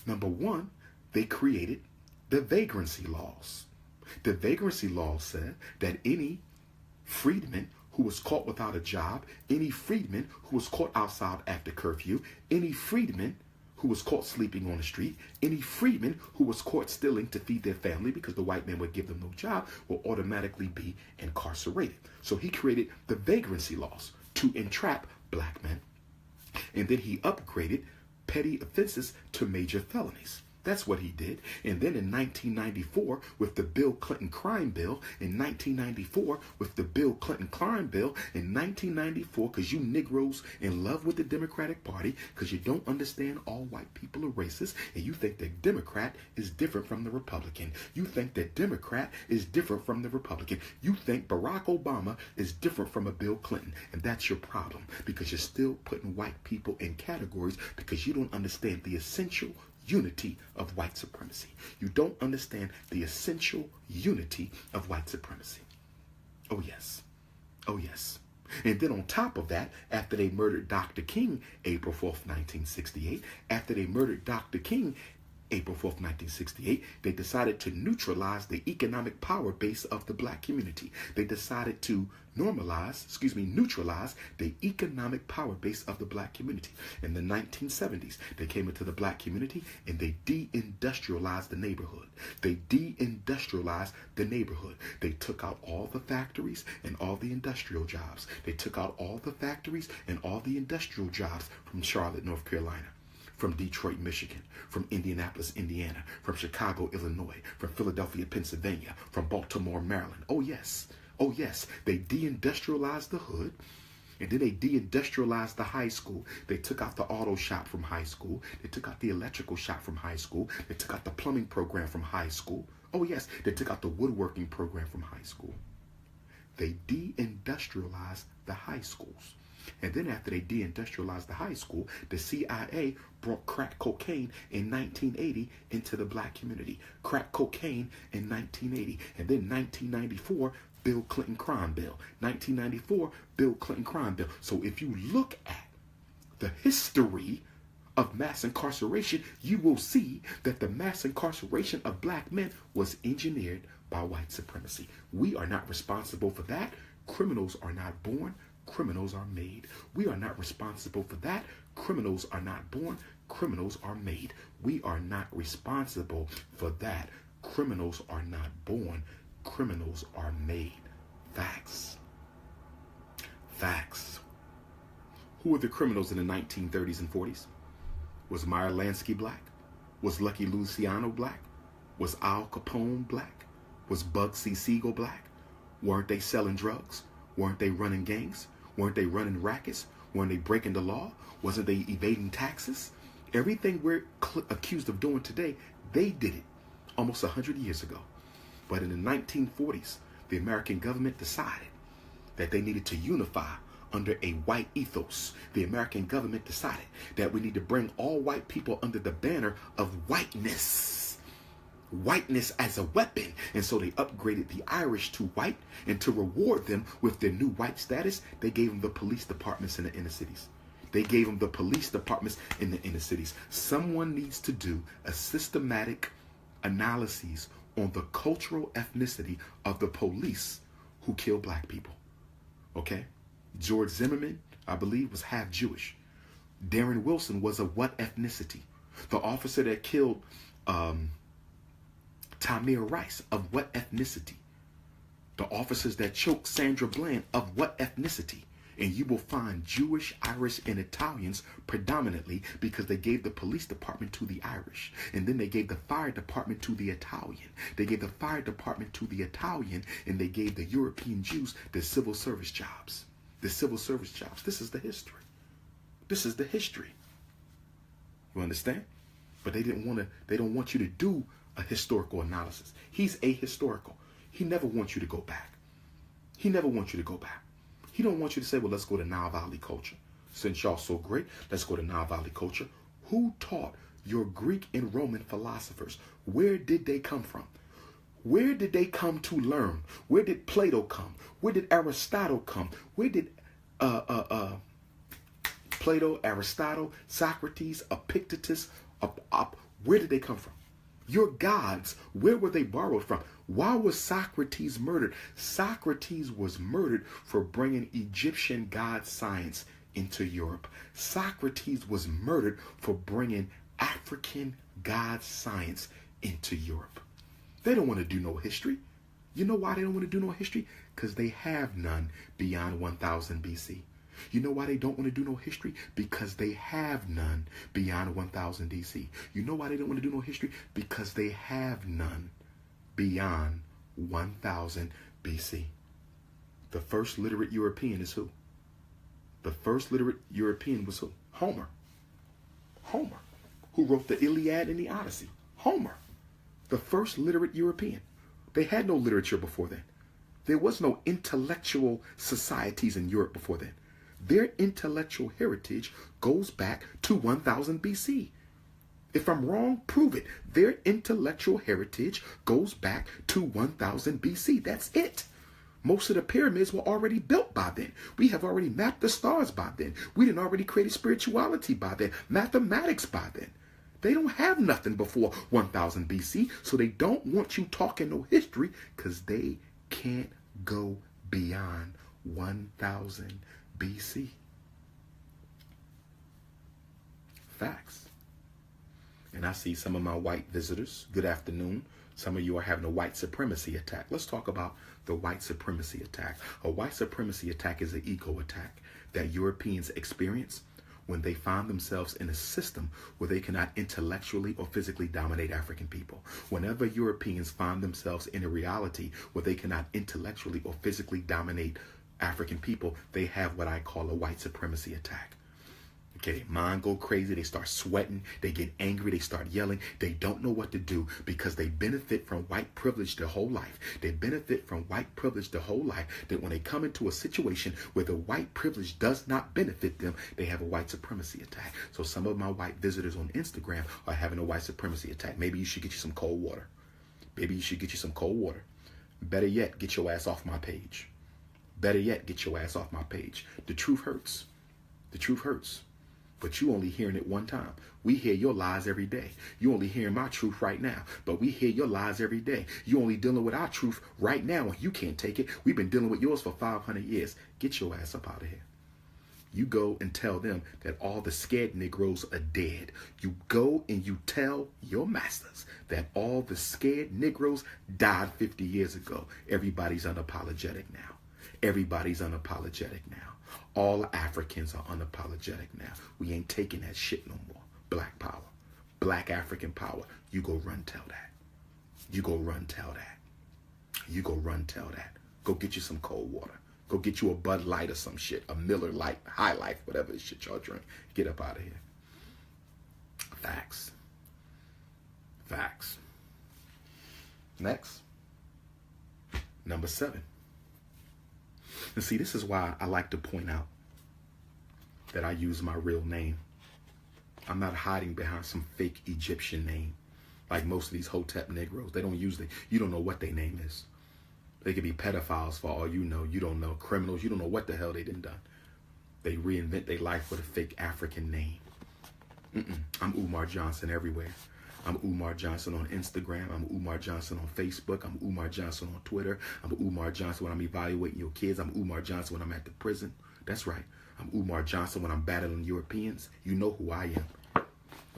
Number one, they created the vagrancy laws. The vagrancy laws said that any freedman who was caught without a job, any freedman who was caught outside after curfew, any freedman who was caught sleeping on the street, any freedman who was caught stealing to feed their family because the white man would give them no job, will automatically be incarcerated. So he created the vagrancy laws to entrap black men. And then he upgraded petty offenses to major felonies. That's what he did. And then in 1994, with the Bill Clinton crime bill, in 1994, with the Bill Clinton crime bill, in 1994, because you Negroes in love with the Democratic Party, because you don't understand all white people are racist, and you think that Democrat is different from the Republican. You think that Democrat is different from the Republican. You think Barack Obama is different from a Bill Clinton. And that's your problem, because you're still putting white people in categories because you don't understand the essential unity of white supremacy. You don't understand the essential unity of white supremacy. Oh yes. Oh yes. And then on top of that, after they murdered Dr. King, April 4th, 1968, after they murdered Dr. King, April 4th, 1968, they decided to neutralize the economic power base of the black community. They decided to neutralize the economic power base of the black community. In the 1970s, they came into the black community and they deindustrialized the neighborhood. They deindustrialized the neighborhood. They took out all the factories and all the industrial jobs. They took out all the factories and all the industrial jobs from Charlotte, North Carolina, from Detroit, Michigan, from Indianapolis, Indiana, from Chicago, Illinois, from Philadelphia, Pennsylvania, from Baltimore, Maryland. Oh yes, they deindustrialized the hood, and then they deindustrialized the high school. They took out the auto shop from high school. They took out the electrical shop from high school. They took out the plumbing program from high school. Oh yes, they took out the woodworking program from high school. They deindustrialized the high schools. And then after they deindustrialized the high school, the CIA brought crack cocaine in 1980 into the black community. Crack cocaine in 1980. And then 1994, Bill Clinton crime bill. 1994, Bill Clinton crime bill. So if you look at the history of mass incarceration, you will see that the mass incarceration of black men was engineered by white supremacy. We are not responsible for that. Criminals are not born. Criminals are made. We are not responsible for that. Criminals are not born. Criminals are made. We are not responsible for that. Criminals are not born. Criminals are made. Facts. Facts. Who were the criminals in the 1930s and 40s? Was Meyer Lansky black? Was Lucky Luciano black? Was Al Capone black? Was Bugsy Siegel black? Weren't they selling drugs? Weren't they running gangs? Weren't they running rackets? Weren't they breaking the law? Wasn't they evading taxes? Everything we're accused of doing today, they did it almost 100 years ago. But in the 1940s, the American government decided that they needed to unify under a white ethos. The American government decided that we need to bring all white people under the banner of whiteness. Whiteness as a weapon. And so they upgraded the Irish to white, and to reward them with their new white status, they gave them the police departments in the inner cities. They gave them the police departments in the inner cities. Someone needs to do a systematic analysis on the cultural ethnicity of the police who kill black people. Okay? George Zimmerman, I believe, was half Jewish. Darren Wilson was of what ethnicity? The officer that killed Tamir Rice, of what ethnicity? The officers that choked Sandra Bland, of what ethnicity? And you will find Jewish, Irish, and Italians predominantly, because they gave the police department to the Irish. And then they gave the fire department to the Italian. They gave the fire department to the Italian, and they gave the European Jews the civil service jobs. The civil service jobs. This is the history. This is the history. You understand? But they don't want you to do a historical analysis. He's ahistorical. He never wants you to go back. He never wants you to go back. He don't want you to say, well, let's go to Nile Valley culture. Since y'all so great, let's go to Nile Valley culture. Who taught your Greek and Roman philosophers? Where did they come from? Where did they come to learn? Where did Plato come? Where did Aristotle come? Where did Plato, Aristotle, Socrates, Epictetus, where did they come from? Your gods, where were they borrowed from? Why was Socrates murdered? Socrates was murdered for bringing Egyptian god science into Europe. Socrates was murdered for bringing African god science into Europe. They don't want to do no history. You know why they don't want to do no history? Because they have none beyond 1000 BC. You know why they don't want to do no history? Because they have none beyond 1000 DC. You know why they don't want to do no history? Because they have none beyond 1000 BC. The first literate European is who? The first literate European was who? Homer. Homer, who wrote the Iliad and the Odyssey. Homer, the first literate European. They had no literature before then. There was no intellectual societies in Europe before then. Their intellectual heritage goes back to 1000 BC. If I'm wrong, prove it. Their intellectual heritage goes back to 1000 BC. That's it. Most of the pyramids were already built by then. We have already mapped the stars by then. We didn't already create spirituality by then, mathematics by then. They don't have nothing before 1000 BC, so they don't want you talking no history because they can't go beyond 1000 BC. Facts. And I see some of my white visitors. Good afternoon. Some of you are having a white supremacy attack. Let's talk about the white supremacy attack. A white supremacy attack is an ego attack that Europeans experience when they find themselves in a system where they cannot intellectually or physically dominate African people. Whenever Europeans find themselves in a reality where they cannot intellectually or physically dominate African people, they have what I call a white supremacy attack. Okay, mind go crazy, they start sweating, they get angry, they start yelling, they don't know what to do because they benefit from white privilege their whole life. They benefit from white privilege their whole life, that when they come into a situation where the white privilege does not benefit them, they have a white supremacy attack. So some of my white visitors on Instagram are having a white supremacy attack. Maybe you should get you some cold water. Maybe you should get you some cold water. Better yet, get your ass off my page. Better yet, get your ass off my page. The truth hurts. The truth hurts. But you only hearing it one time. We hear your lies every day. You only hearing my truth right now. But we hear your lies every day. You only dealing with our truth right now and you can't take it. We've been dealing with yours for 500 years. Get your ass up out of here. You go and tell them that all the scared Negroes are dead. You go and you tell your masters that all the scared Negroes died 50 years ago. Everybody's unapologetic now. Everybody's unapologetic now. All Africans are unapologetic now. We ain't taking that shit no more. Black power. Black African power. You go run tell that. You go run tell that. You go run tell that. Go get you some cold water. Go get you a Bud Light or some shit, a Miller Lite, High Life, whatever the shit y'all drink. Get up out of here. Facts. Facts. Next. Number 7. And see, this is why I like to point out that I use my real name. I'm not hiding behind some fake Egyptian name. Like most of these Hotep Negroes. They don't use it. You don't know what their name is. They could be pedophiles for all you know. You don't know. Criminals. You don't know what the hell they done. They reinvent their life with a fake African name. I'm Umar Johnson everywhere. I'm Umar Johnson on Instagram. I'm Umar Johnson on Facebook. I'm Umar Johnson on Twitter. I'm Umar Johnson when I'm evaluating your kids. I'm Umar Johnson when I'm at the prison. That's right. I'm Umar Johnson when I'm battling Europeans. You know who I am.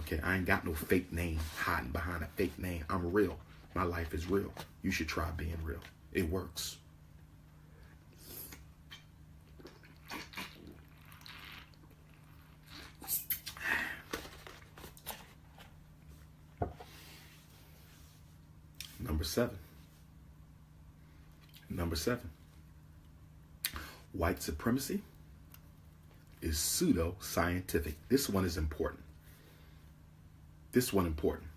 Okay, I ain't got no fake name hiding behind a fake name. I'm real. My life is real. You should try being real. It works. Number 7. Number 7. White supremacy is pseudo-scientific. This one is important. This one important.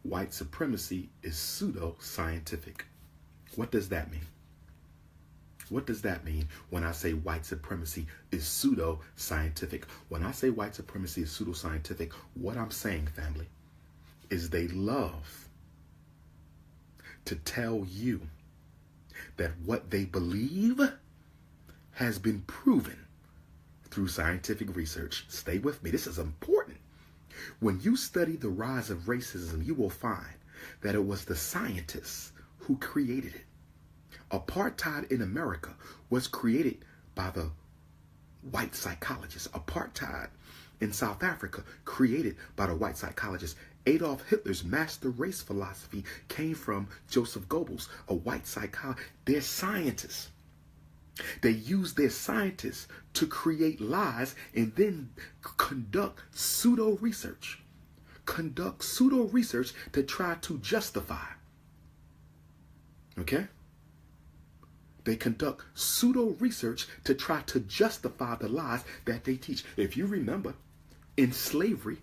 White supremacy is pseudo-scientific. What does that mean? What does that mean when I say white supremacy is pseudo-scientific? When I say white supremacy is pseudo-scientific, what I'm saying, family, is they love to tell you that what they believe has been proven through scientific research. Stay with me. This is important. When you study the rise of racism, you will find that it was the scientists who created it. Apartheid in America was created by the white psychologists. Apartheid in South Africa created by the white psychologists. Adolf Hitler's master race philosophy came from Joseph Goebbels, a white psychologist. They're scientists. They use their scientists to create lies and then conduct pseudo-research. Conduct pseudo-research to try to justify. Okay? They conduct pseudo-research to try to justify the lies that they teach. If you remember, in slavery,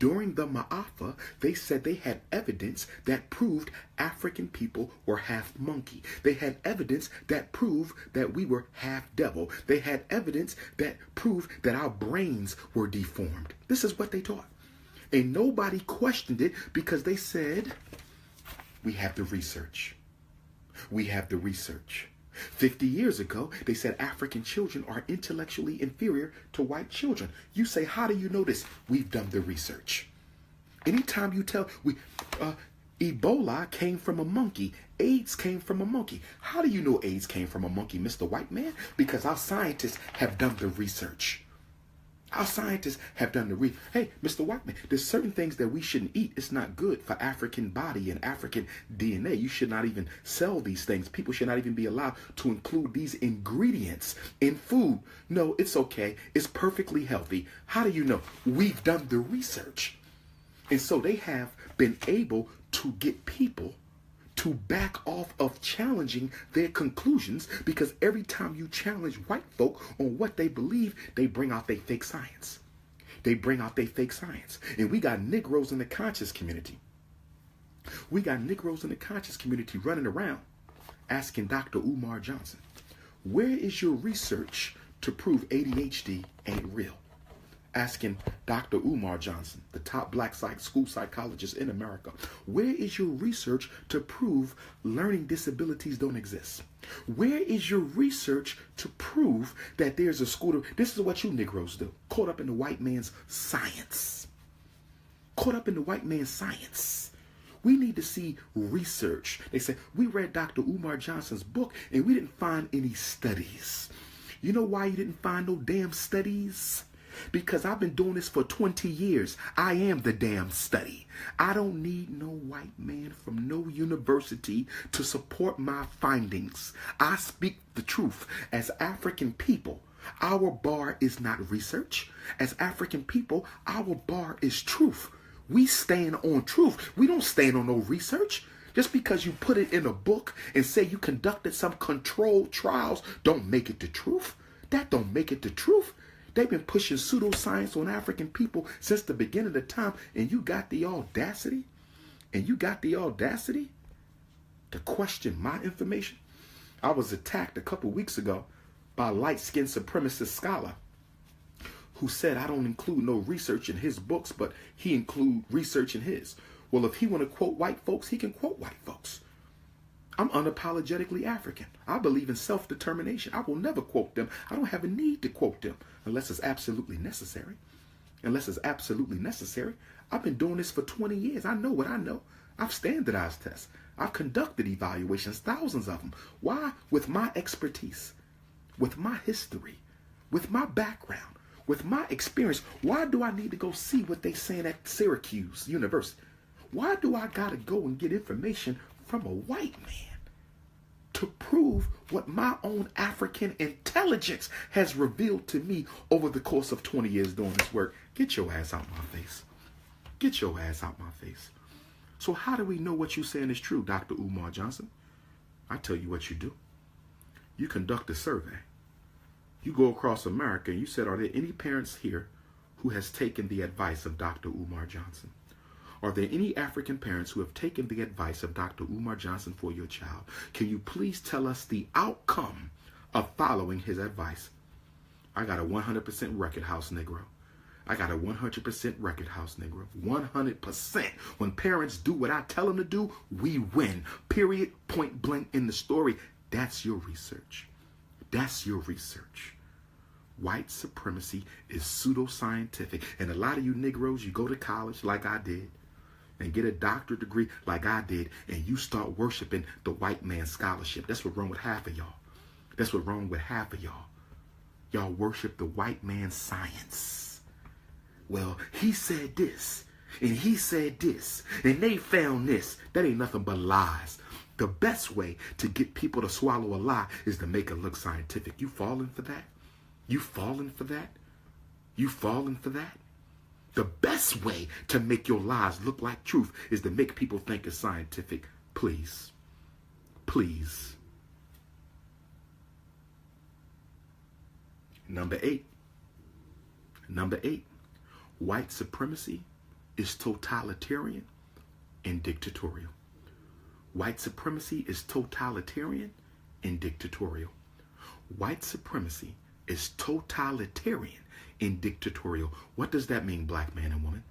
during the Ma'afa, they said they had evidence that proved African people were half monkey. They had evidence that proved that we were half devil. They had evidence that proved that our brains were deformed. This is what they taught. And nobody questioned it because they said, we have the research. We have the research. 50 years ago, they said African children are intellectually inferior to white children. You say, how do you know this? We've done the research. Anytime you tell, Ebola came from a monkey. AIDS came from a monkey. How do you know AIDS came from a monkey, Mr. White Man? Because our scientists have done the research. Our scientists have done the research. Hey, Mr. White Man, there's certain things that we shouldn't eat. It's not good for African body and African DNA. You should not even sell these things. People should not even be allowed to include these ingredients in food. No, it's okay. It's perfectly healthy. How do you know? We've done the research. And so they have been able to get people to back off of challenging their conclusions, because every time you challenge white folk on what they believe, they bring out their fake science. They bring out their fake science. And we got Negroes in the conscious community. We got Negroes in the conscious community running around asking Dr. Umar Johnson, where is your research to prove ADHD ain't real? Asking Dr. Umar Johnson, the top black school psychologist in America, where is your research to prove learning disabilities don't exist? Where is your research to prove that there's a school? This is what you Negroes do. Caught up in the white man's science. Caught up in the white man's science. We need to see research. They said, we read Dr. Umar Johnson's book and we didn't find any studies. You know why you didn't find no damn studies? Because I've been doing this for 20 years. I am the damn study. I don't need no white man from no university to support my findings. I speak the truth. As African people, our bar is not research. As African people, our bar is truth. We stand on truth. We don't stand on no research. Just because you put it in a book and say you conducted some controlled trials don't make it the truth. That don't make it the truth. They've been pushing pseudoscience on African people since the beginning of time, and you got the audacity, to question my information. I was attacked a couple weeks ago by a light-skinned supremacist scholar who said I don't include no research in his books, but he include research in his. Well, if he want to quote white folks, he can quote white folks. I'm unapologetically African. I believe in self-determination. I will never quote them. I don't have a need to quote them unless it's absolutely necessary. I've been doing this for 20 years. I know what I know. I've standardized tests. I've conducted evaluations, thousands of them. Why? With my expertise, with my history, with my background, with my experience. Why do I need to go see what they saying at Syracuse University? Why do I got to go and get information from a white man to prove what my own African intelligence has revealed to me over the course of 20 years doing this work? Get your ass out my face. Get your ass out my face. So how do we know what you're saying is true, Dr. Umar Johnson? I tell you what you do. You conduct a survey. You go across America and you said, are there any parents here who has taken the advice of Dr. Umar Johnson? Are there any African parents who have taken the advice of Dr. Umar Johnson for your child? Can you please tell us the outcome of following his advice? I got a 100% record house Negro. 100%. When parents do what I tell them to do, we win. Period. Point blank in the story. That's your research. White supremacy is pseudoscientific. And a lot of you Negroes, you go to college like I did and get a doctorate degree like I did, and you start worshiping the white man's scholarship. That's what's wrong with half of y'all. Y'all worship the white man's science. Well, he said this, and he said this, and they found this. That ain't nothing but lies. The best way to get people to swallow a lie is to make it look scientific. You falling for that? The best way to make your lies look like truth is to make people think it's scientific. Please. Number eight. White supremacy is totalitarian and dictatorial. White supremacy is totalitarian and dictatorial. White supremacy is totalitarian and dictatorial. What does that mean, black man and woman?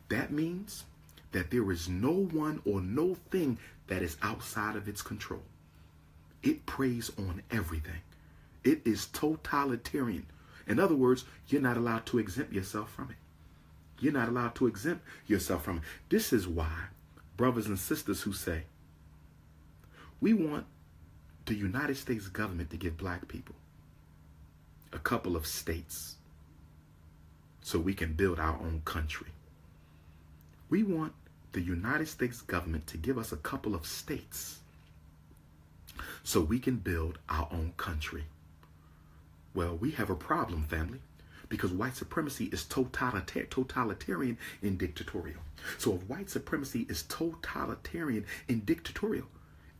That means that there is no one or no thing that is outside of its control. It preys on everything. It is totalitarian. In other words, you're not allowed to exempt yourself from it. This is why brothers and sisters who say, we want the United States government to give black people a couple of states so we can build our own country. We want the United States government to give us a couple of states so we can build our own country. Well, we have a problem, family, because white supremacy is totalitarian and dictatorial. So if white supremacy is totalitarian and dictatorial,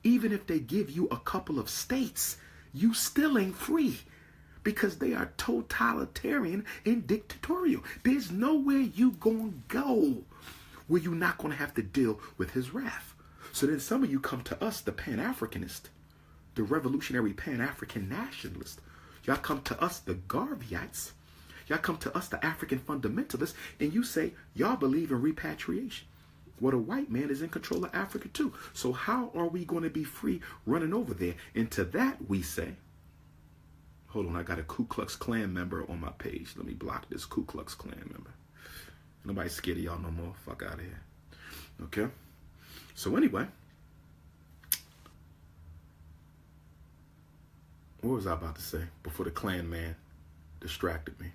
even if they give you a couple of states, you still ain't free, because they are totalitarian and dictatorial. There's nowhere you gonna go where you're not gonna have to deal with his wrath. So then some of you come to us, the Pan-Africanist, the revolutionary Pan-African nationalist. Y'all come to us, the Garveyites. Y'all come to us, the African fundamentalists, and you say y'all believe in repatriation. Well, the white man is in control of Africa too. So how are we going to be free running over there? And to that we say, hold on, I got a Ku Klux Klan member on my page. Let me block this Ku Klux Klan member. Nobody's scared of y'all no more. Fuck out of here. Okay? So anyway, what was I about to say before the Klan man distracted me?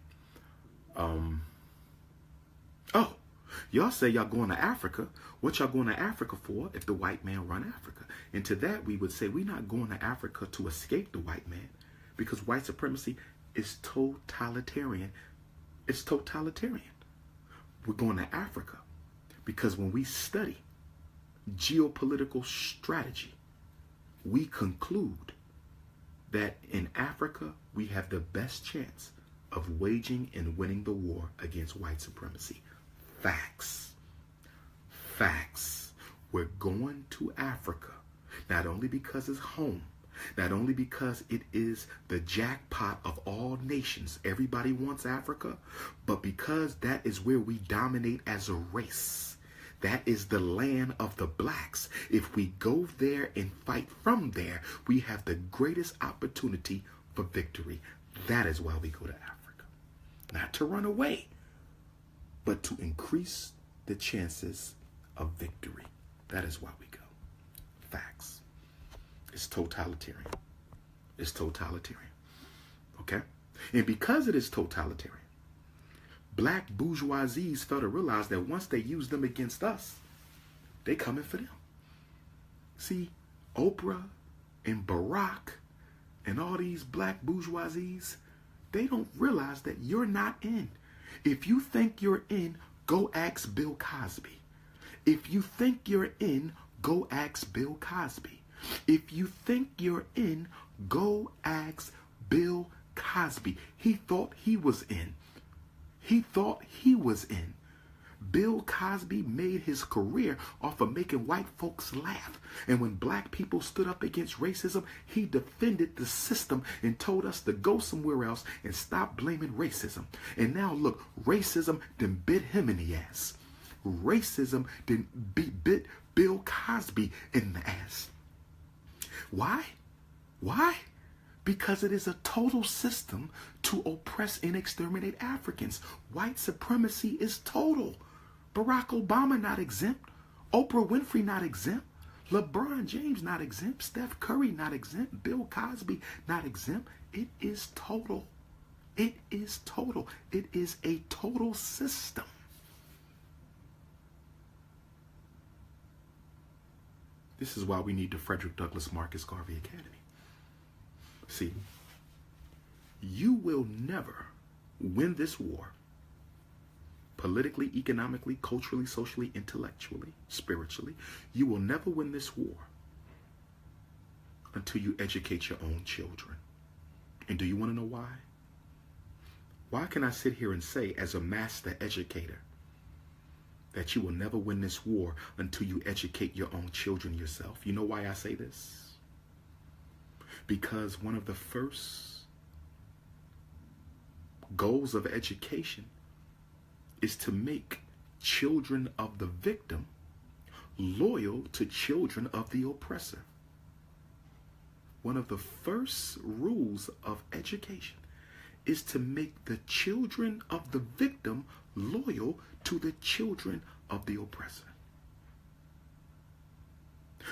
Y'all say y'all going to Africa. What y'all going to Africa for if the white man run Africa? And to that we would say we're not going to Africa to escape the white man, because white supremacy is totalitarian. It's totalitarian. We're going to Africa because when we study geopolitical strategy, we conclude that in Africa, we have the best chance of waging and winning the war against white supremacy. Facts. Facts. We're going to Africa, not only because it's home, not only because it is the jackpot of all nations, everybody wants Africa, but because that is where we dominate as a race. That is the land of the blacks. If we go there and fight from there, we have the greatest opportunity for victory. That is why we go to Africa. Not to run away, but to increase the chances of victory. That is why we go. Facts. It's totalitarian. It's totalitarian. Okay? And because it is totalitarian, black bourgeoisies fail to realize that once they use them against us, they coming for them. See, Oprah and Barack and all these black bourgeoisies, they don't realize that you're not in. If you think you're in, go ask Bill Cosby. If you think you're in, go ask Bill Cosby. If you think you're in, go ask Bill Cosby. He thought he was in. He thought he was in. Bill Cosby made his career off of making white folks laugh. And when black people stood up against racism, he defended the system and told us to go somewhere else and stop blaming racism. And now look, racism done bit him in the ass. Racism done bit Bill Cosby in the ass. Why? Why? Because it is a total system to oppress and exterminate Africans. White supremacy is total. Barack Obama not exempt. Oprah Winfrey not exempt. LeBron James not exempt. Steph Curry not exempt. Bill Cosby not exempt. It is total. It is total. It is a total system. This is why we need the Frederick Douglass Marcus Garvey Academy. See, you will never win this war politically, economically, culturally, socially, intellectually, spiritually. You will never win this war until you educate your own children. And do you want to know why? Why can I sit here and say, as a master educator, that you will never win this war until you educate your own children yourself? You know why I say this? Because one of the first goals of education is to make children of the victim loyal to children of the oppressor. One of the first rules of education is to make the children of the victim loyal to the children of the oppressor.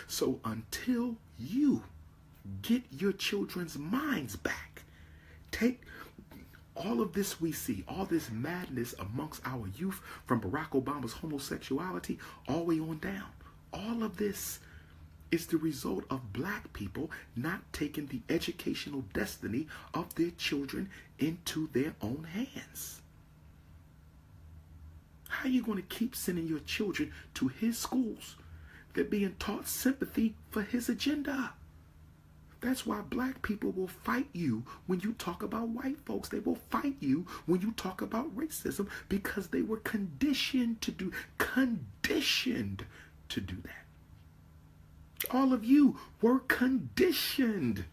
So until you get your children's minds back, take all of this we see, all this madness amongst our youth, from Barack Obama's homosexuality all the way on down. All of this is the result of black people not taking the educational destiny of their children into their own hands. How are you going to keep sending your children to his schools? They're being taught sympathy for his agenda. That's why black people will fight you when you talk about white folks. They will fight you when you talk about racism, because they were conditioned to do that. All of you were conditioned.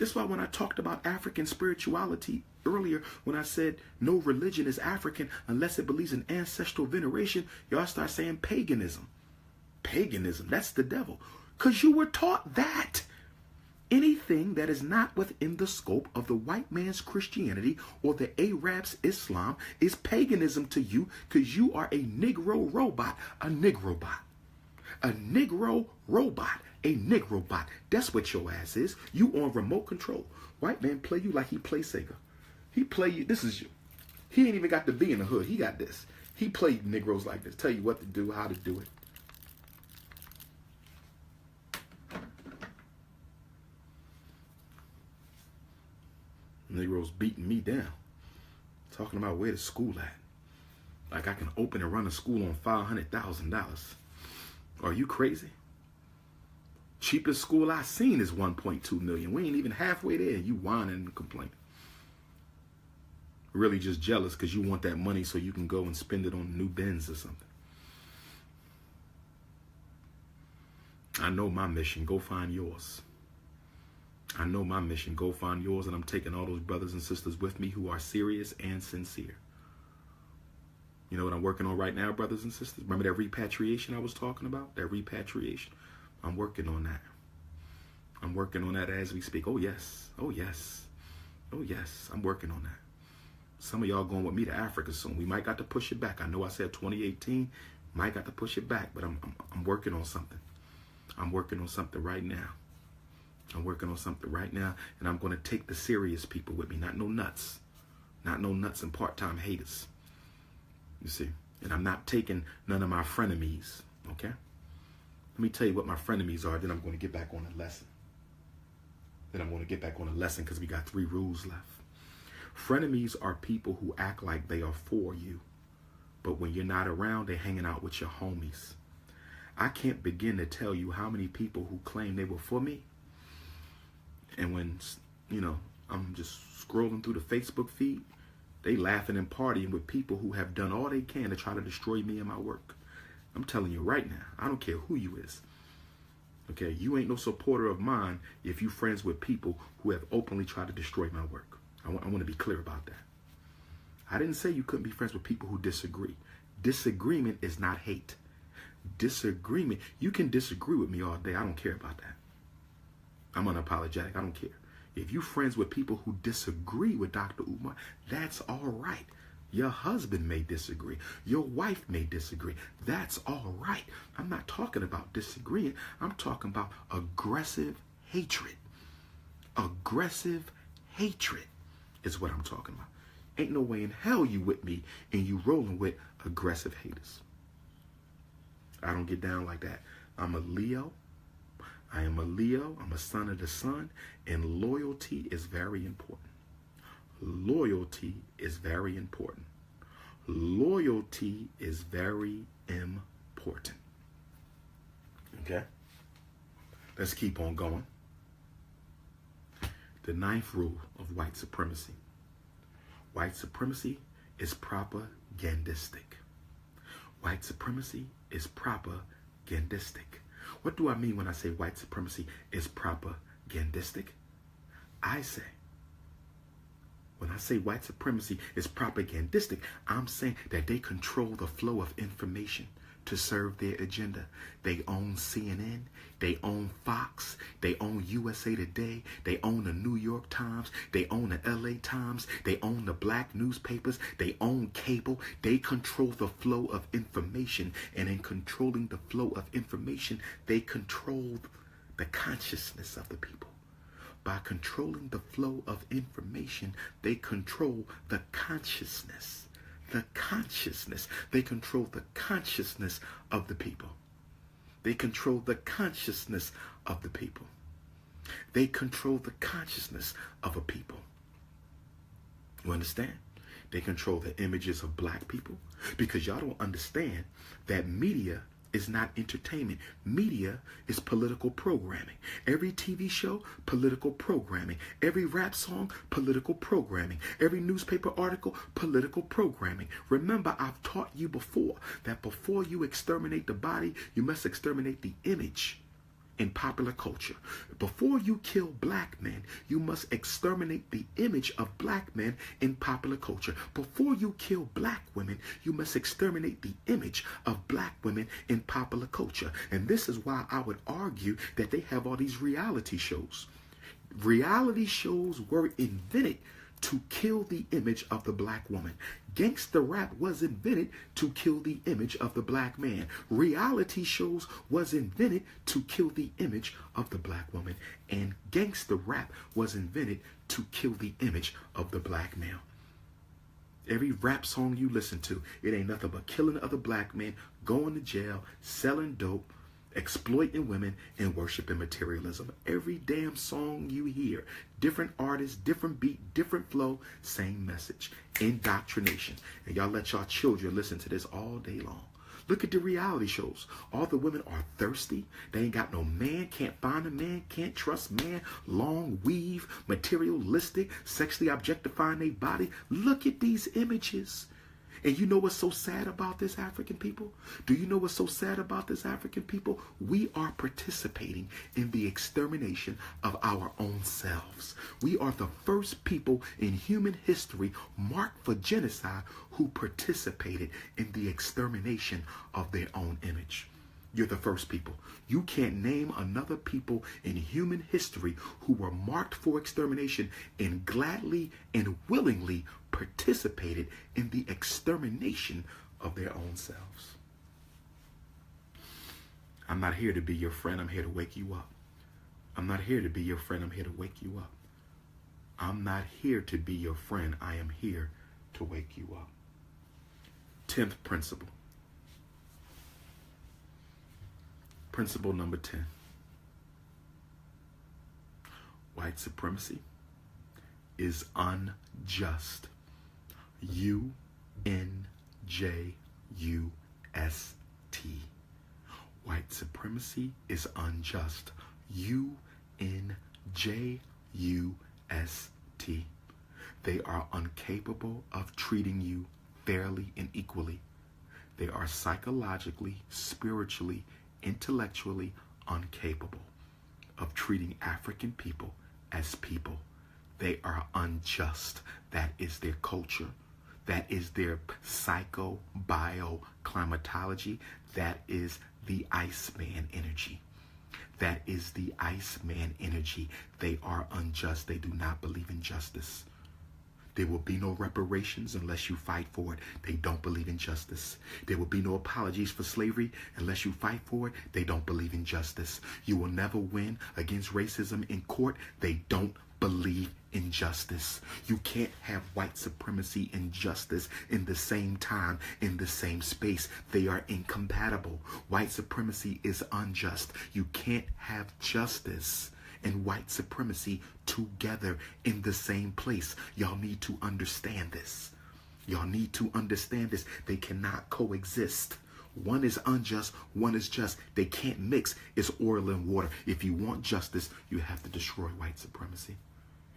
That's why when I talked about African spirituality earlier, when I said no religion is African unless it believes in ancestral veneration, y'all start saying paganism. Paganism, that's the devil. Because you were taught that. Anything that is not within the scope of the white man's Christianity or the Arab's Islam is paganism to you, because you are a Negro robot, a Negrobot. A Negro robot, a Negrobot. That's what your ass is. You on remote control. White man play you like he play Sega. He play you, this is you. He ain't even got to be in the hood. He got this. He played Negroes like this. Tell you what to do, how to do it. Negroes beating me down. Talking about where the school at. Like I can open and run a school on $500,000. Are you crazy? Cheapest school I seen is $1.2 million. We ain't even halfway there. You whining and complaining. Really just jealous because you want that money so you can go and spend it on new Benz or something. I know my mission. Go find yours. I know my mission. Go find yours, and I'm taking all those brothers and sisters with me who are serious and sincere. You know what I'm working on right now, brothers and sisters? Remember that repatriation I was talking about? That repatriation? I'm working on that. I'm working on that as we speak. Oh, yes. Oh, yes. Oh, yes. I'm working on that. Some of y'all going with me to Africa soon. We might got to push it back. I know I said 2018. Might got to push it back, but I'm working on something. I'm working on something right now. I'm working on something right now, and I'm going to take the serious people with me, not no nuts. Not no nuts and part-time haters. You see? And I'm not taking none of my frenemies, okay? Let me tell you what my frenemies are, then I'm going to get back on the lesson. Because we got 3 rules left. Frenemies are people who act like they are for you, but when you're not around, they're hanging out with your homies. I can't begin to tell you how many people who claim they were for me, and when, you know, I'm just scrolling through the Facebook feed, they laughing and partying with people who have done all they can to try to destroy me and my work. I'm telling you right now, I don't care who you is. Okay, you ain't no supporter of mine if you friends with people who have openly tried to destroy my work. I want to be clear about that. I didn't say you couldn't be friends with people who disagree. Disagreement is not hate. Disagreement, you can disagree with me all day. I don't care about that. I'm unapologetic. I don't care. If you friends with people who disagree with Dr. Umar, that's all right. Your husband may disagree. Your wife may disagree. That's all right. I'm not talking about disagreeing. I'm talking about aggressive hatred. Aggressive hatred is what I'm talking about. Ain't no way in hell you with me and you rolling with aggressive haters. I don't get down like that. I'm a Leo. I am a Leo. I'm a son of the sun. And loyalty is very important. Loyalty is very important. Loyalty is very important. Okay? Let's keep on going. The 9th rule of white supremacy. White supremacy is propagandistic. White supremacy is propagandistic. What do I mean when I say white supremacy is propagandistic? When I say white supremacy is propagandistic, I'm saying that they control the flow of information to serve their agenda. They own CNN, they own Fox, they own USA Today, they own the New York Times, they own the LA Times, they own the black newspapers, they own cable. They control the flow of information, and in controlling the flow of information, they control the consciousness of the people. By controlling the flow of information, they control the consciousness. The consciousness. They control the consciousness of the people. They control the consciousness of the people. They control the consciousness of a people. You understand? They control the images of black people, because y'all don't understand that media is not entertainment. Media is political programming. Every TV show, political programming. Every rap song, political programming. Every newspaper article, political programming. Remember, I've taught you before that before you exterminate the body, you must exterminate the image in popular culture. Before you kill black men, you must exterminate the image of black men in popular culture. Before you kill black women, you must exterminate the image of black women in popular culture. And this is why I would argue that they have all these reality shows. Reality shows were invented to kill the image of the black woman. Gangster rap was invented to kill the image of the black man. Reality shows was invented to kill the image of the black woman. And gangster rap was invented to kill the image of the black male. Every rap song you listen to, it ain't nothing but killing other black men, going to jail, selling dope, exploiting women and worshiping materialism. Every damn song you hear, different artists, different beat, different flow, same message. Indoctrination. And y'all let y'all children listen to this all day long. Look at the reality shows. All the women are thirsty. They ain't got no man, can't find a man, can't trust man, long weave, materialistic, sexually objectifying their body. Look at these images. And you know what's so sad about this, African people? Do you know what's so sad about this, African people? We are participating in the extermination of our own selves. We are the first people in human history marked for genocide who participated in the extermination of their own image. You're the first people. You can't name another people in human history who were marked for extermination and gladly and willingly participated in the extermination of their own selves. I'm not here to be your friend. I'm here to wake you up. I'm not here to be your friend. I'm here to wake you up. I'm not here to be your friend. I am here to wake you up. 10th principle. Principle number 10. White supremacy is unjust. U-N-J-U-S-T. White supremacy is unjust. U-N-J-U-S-T. They are incapable of treating you fairly and equally. They are psychologically, spiritually, intellectually incapable of treating African people as people. They are unjust. That is their culture. That is their psycho-bio-climatology. That is the Iceman energy. That is the Iceman energy. They are unjust. They do not believe in justice. There will be no reparations unless you fight for it. They don't believe in justice. There will be no apologies for slavery unless you fight for it. They don't believe in justice. You will never win against racism in court. They don't believe in justice. You can't have white supremacy and justice in the same time, in the same space. They are incompatible. White supremacy is unjust. You can't have justice and white supremacy together in the same place. Y'all need to understand this. Y'all need to understand this. They cannot coexist. One is unjust, one is just. They can't mix. It's oil and water. If you want justice, you have to destroy white supremacy.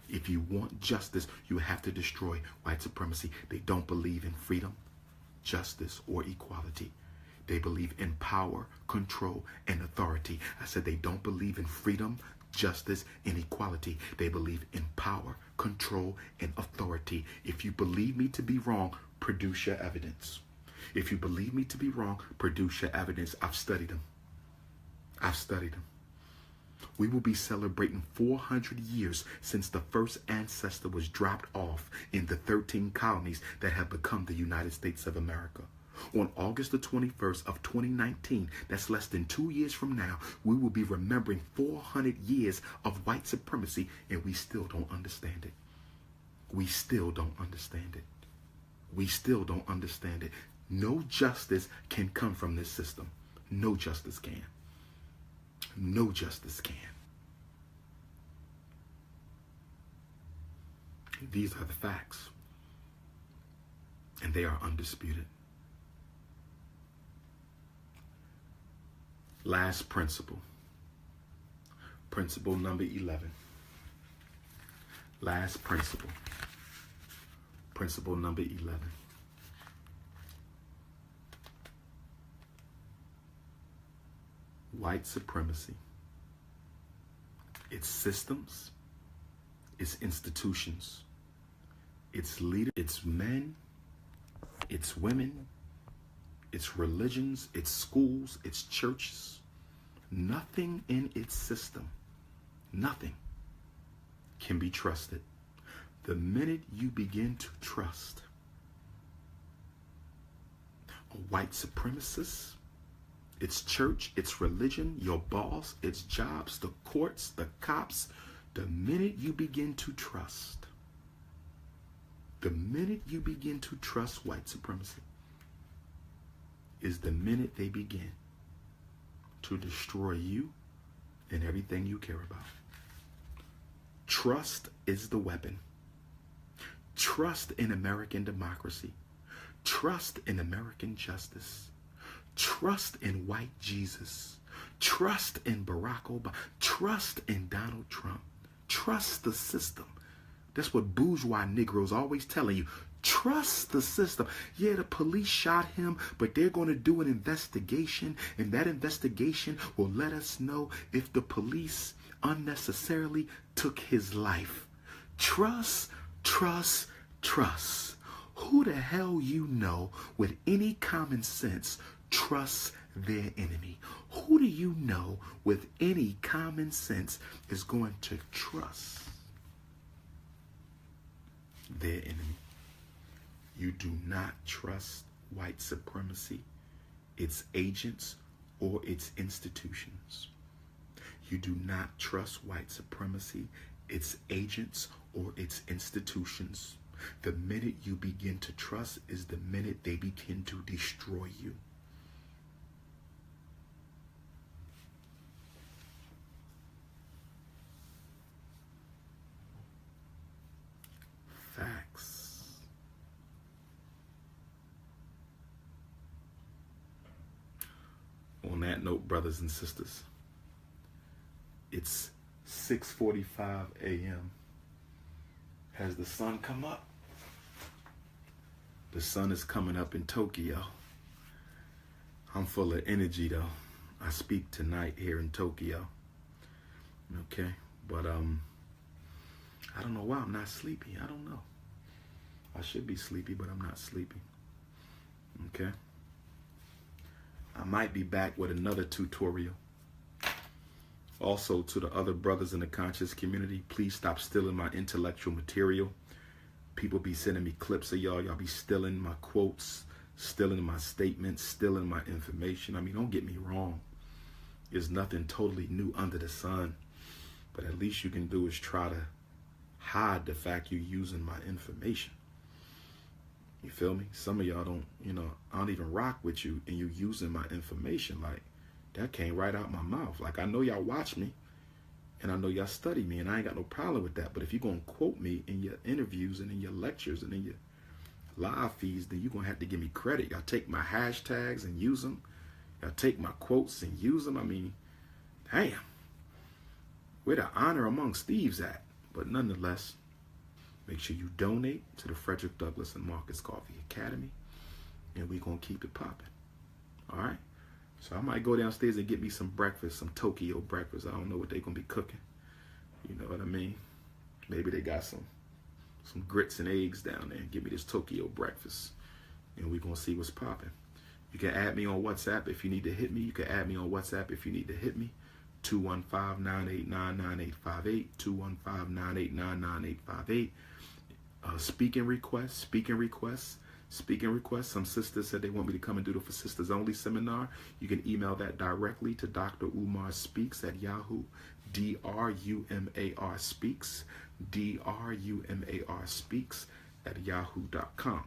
If you want justice, you have to destroy white supremacy. They don't believe in freedom, justice, or equality. They believe in power, control, and authority. I said they don't believe in freedom, justice, and equality. They believe in power, control, and authority. If you believe me to be wrong, produce your evidence. If you believe me to be wrong, produce your evidence. I've studied them. I've studied them. We will be celebrating 400 years since the first ancestor was dropped off in the 13 colonies that have become the United States of America. On August the 21st of 2019, that's less than 2 years from now, we will be remembering 400 years of white supremacy, and we still don't understand it. We still don't understand it. We still don't understand it. No justice can come from this system. No justice can. No justice can. These are the facts, and they are undisputed. Last principle. Principle number 11. Last principle. Principle number 11. White supremacy. Its systems, its institutions, its leaders, its men, its women, its religions, its schools, its churches. Nothing in its system, nothing can be trusted. The minute you begin to trust a white supremacist, its church, its religion, your boss, its jobs, the courts, the cops, the minute you begin to trust, white supremacy, is the minute they begin to destroy you and everything you care about. Trust is the weapon. Trust in American democracy. Trust in American justice. Trust in white Jesus. Trust in Barack Obama. Trust in Donald Trump. Trust the system. That's what bourgeois Negroes always telling you. Trust the system. Yeah, the police shot him, but they're going to do an investigation, and that investigation will let us know if the police unnecessarily took his life. Trust, trust, trust. Who the hell you know with any common sense trusts their enemy? Who do you know with any common sense is going to trust their enemy? You do not trust white supremacy, its agents, or its institutions. You do not trust white supremacy, its agents, or its institutions. The minute you begin to trust is the minute they begin to destroy you. Facts. On that note, brothers and sisters, it's 6:45 a.m. Has the sun come up? The sun is coming up in Tokyo. I'm full of energy though. I speak tonight here in Tokyo. Okay, but I don't know why I'm not sleepy. I don't know. I should be sleepy, but I'm not sleepy. Okay. I might be back with another tutorial. Also, to the other brothers in the conscious community, please stop stealing my intellectual material. People be sending me clips of y'all. Y'all be stealing my quotes, stealing my statements, stealing my information. I mean, don't get me wrong. There's nothing totally new under the sun. But at least you can do is try to hide the fact you're using my information. You feel me? Some of y'all don't, I don't even rock with you and you using my information. Like, that came right out my mouth. Like, I know y'all watch me and I know y'all study me and I ain't got no problem with that. But if you're going to quote me in your interviews and in your lectures and in your live feeds, then you're going to have to give me credit. Y'all take my hashtags and use them. Y'all take my quotes and use them. I mean, damn. Where the honor amongst thieves at? But nonetheless, make sure you donate to the Frederick Douglass and Marcus Garvey Academy, and we're going to keep it popping. All right? So I might go downstairs and get me some breakfast, some Tokyo breakfast. I don't know what they're going to be cooking. You know what I mean? Maybe they got some grits and eggs down there. Give me this Tokyo breakfast, and we're going to see what's popping. You can add me on WhatsApp if you need to hit me. You can add me on WhatsApp if you need to hit me. 215-989-9858. 215-989-9858. Speaking requests. Some sisters said they want me to come and do the For Sisters Only seminar. You can email that directly to Dr. Umar Speaks at Yahoo. DRUMAR Speaks. DRUMAR Speaks at yahoo.com.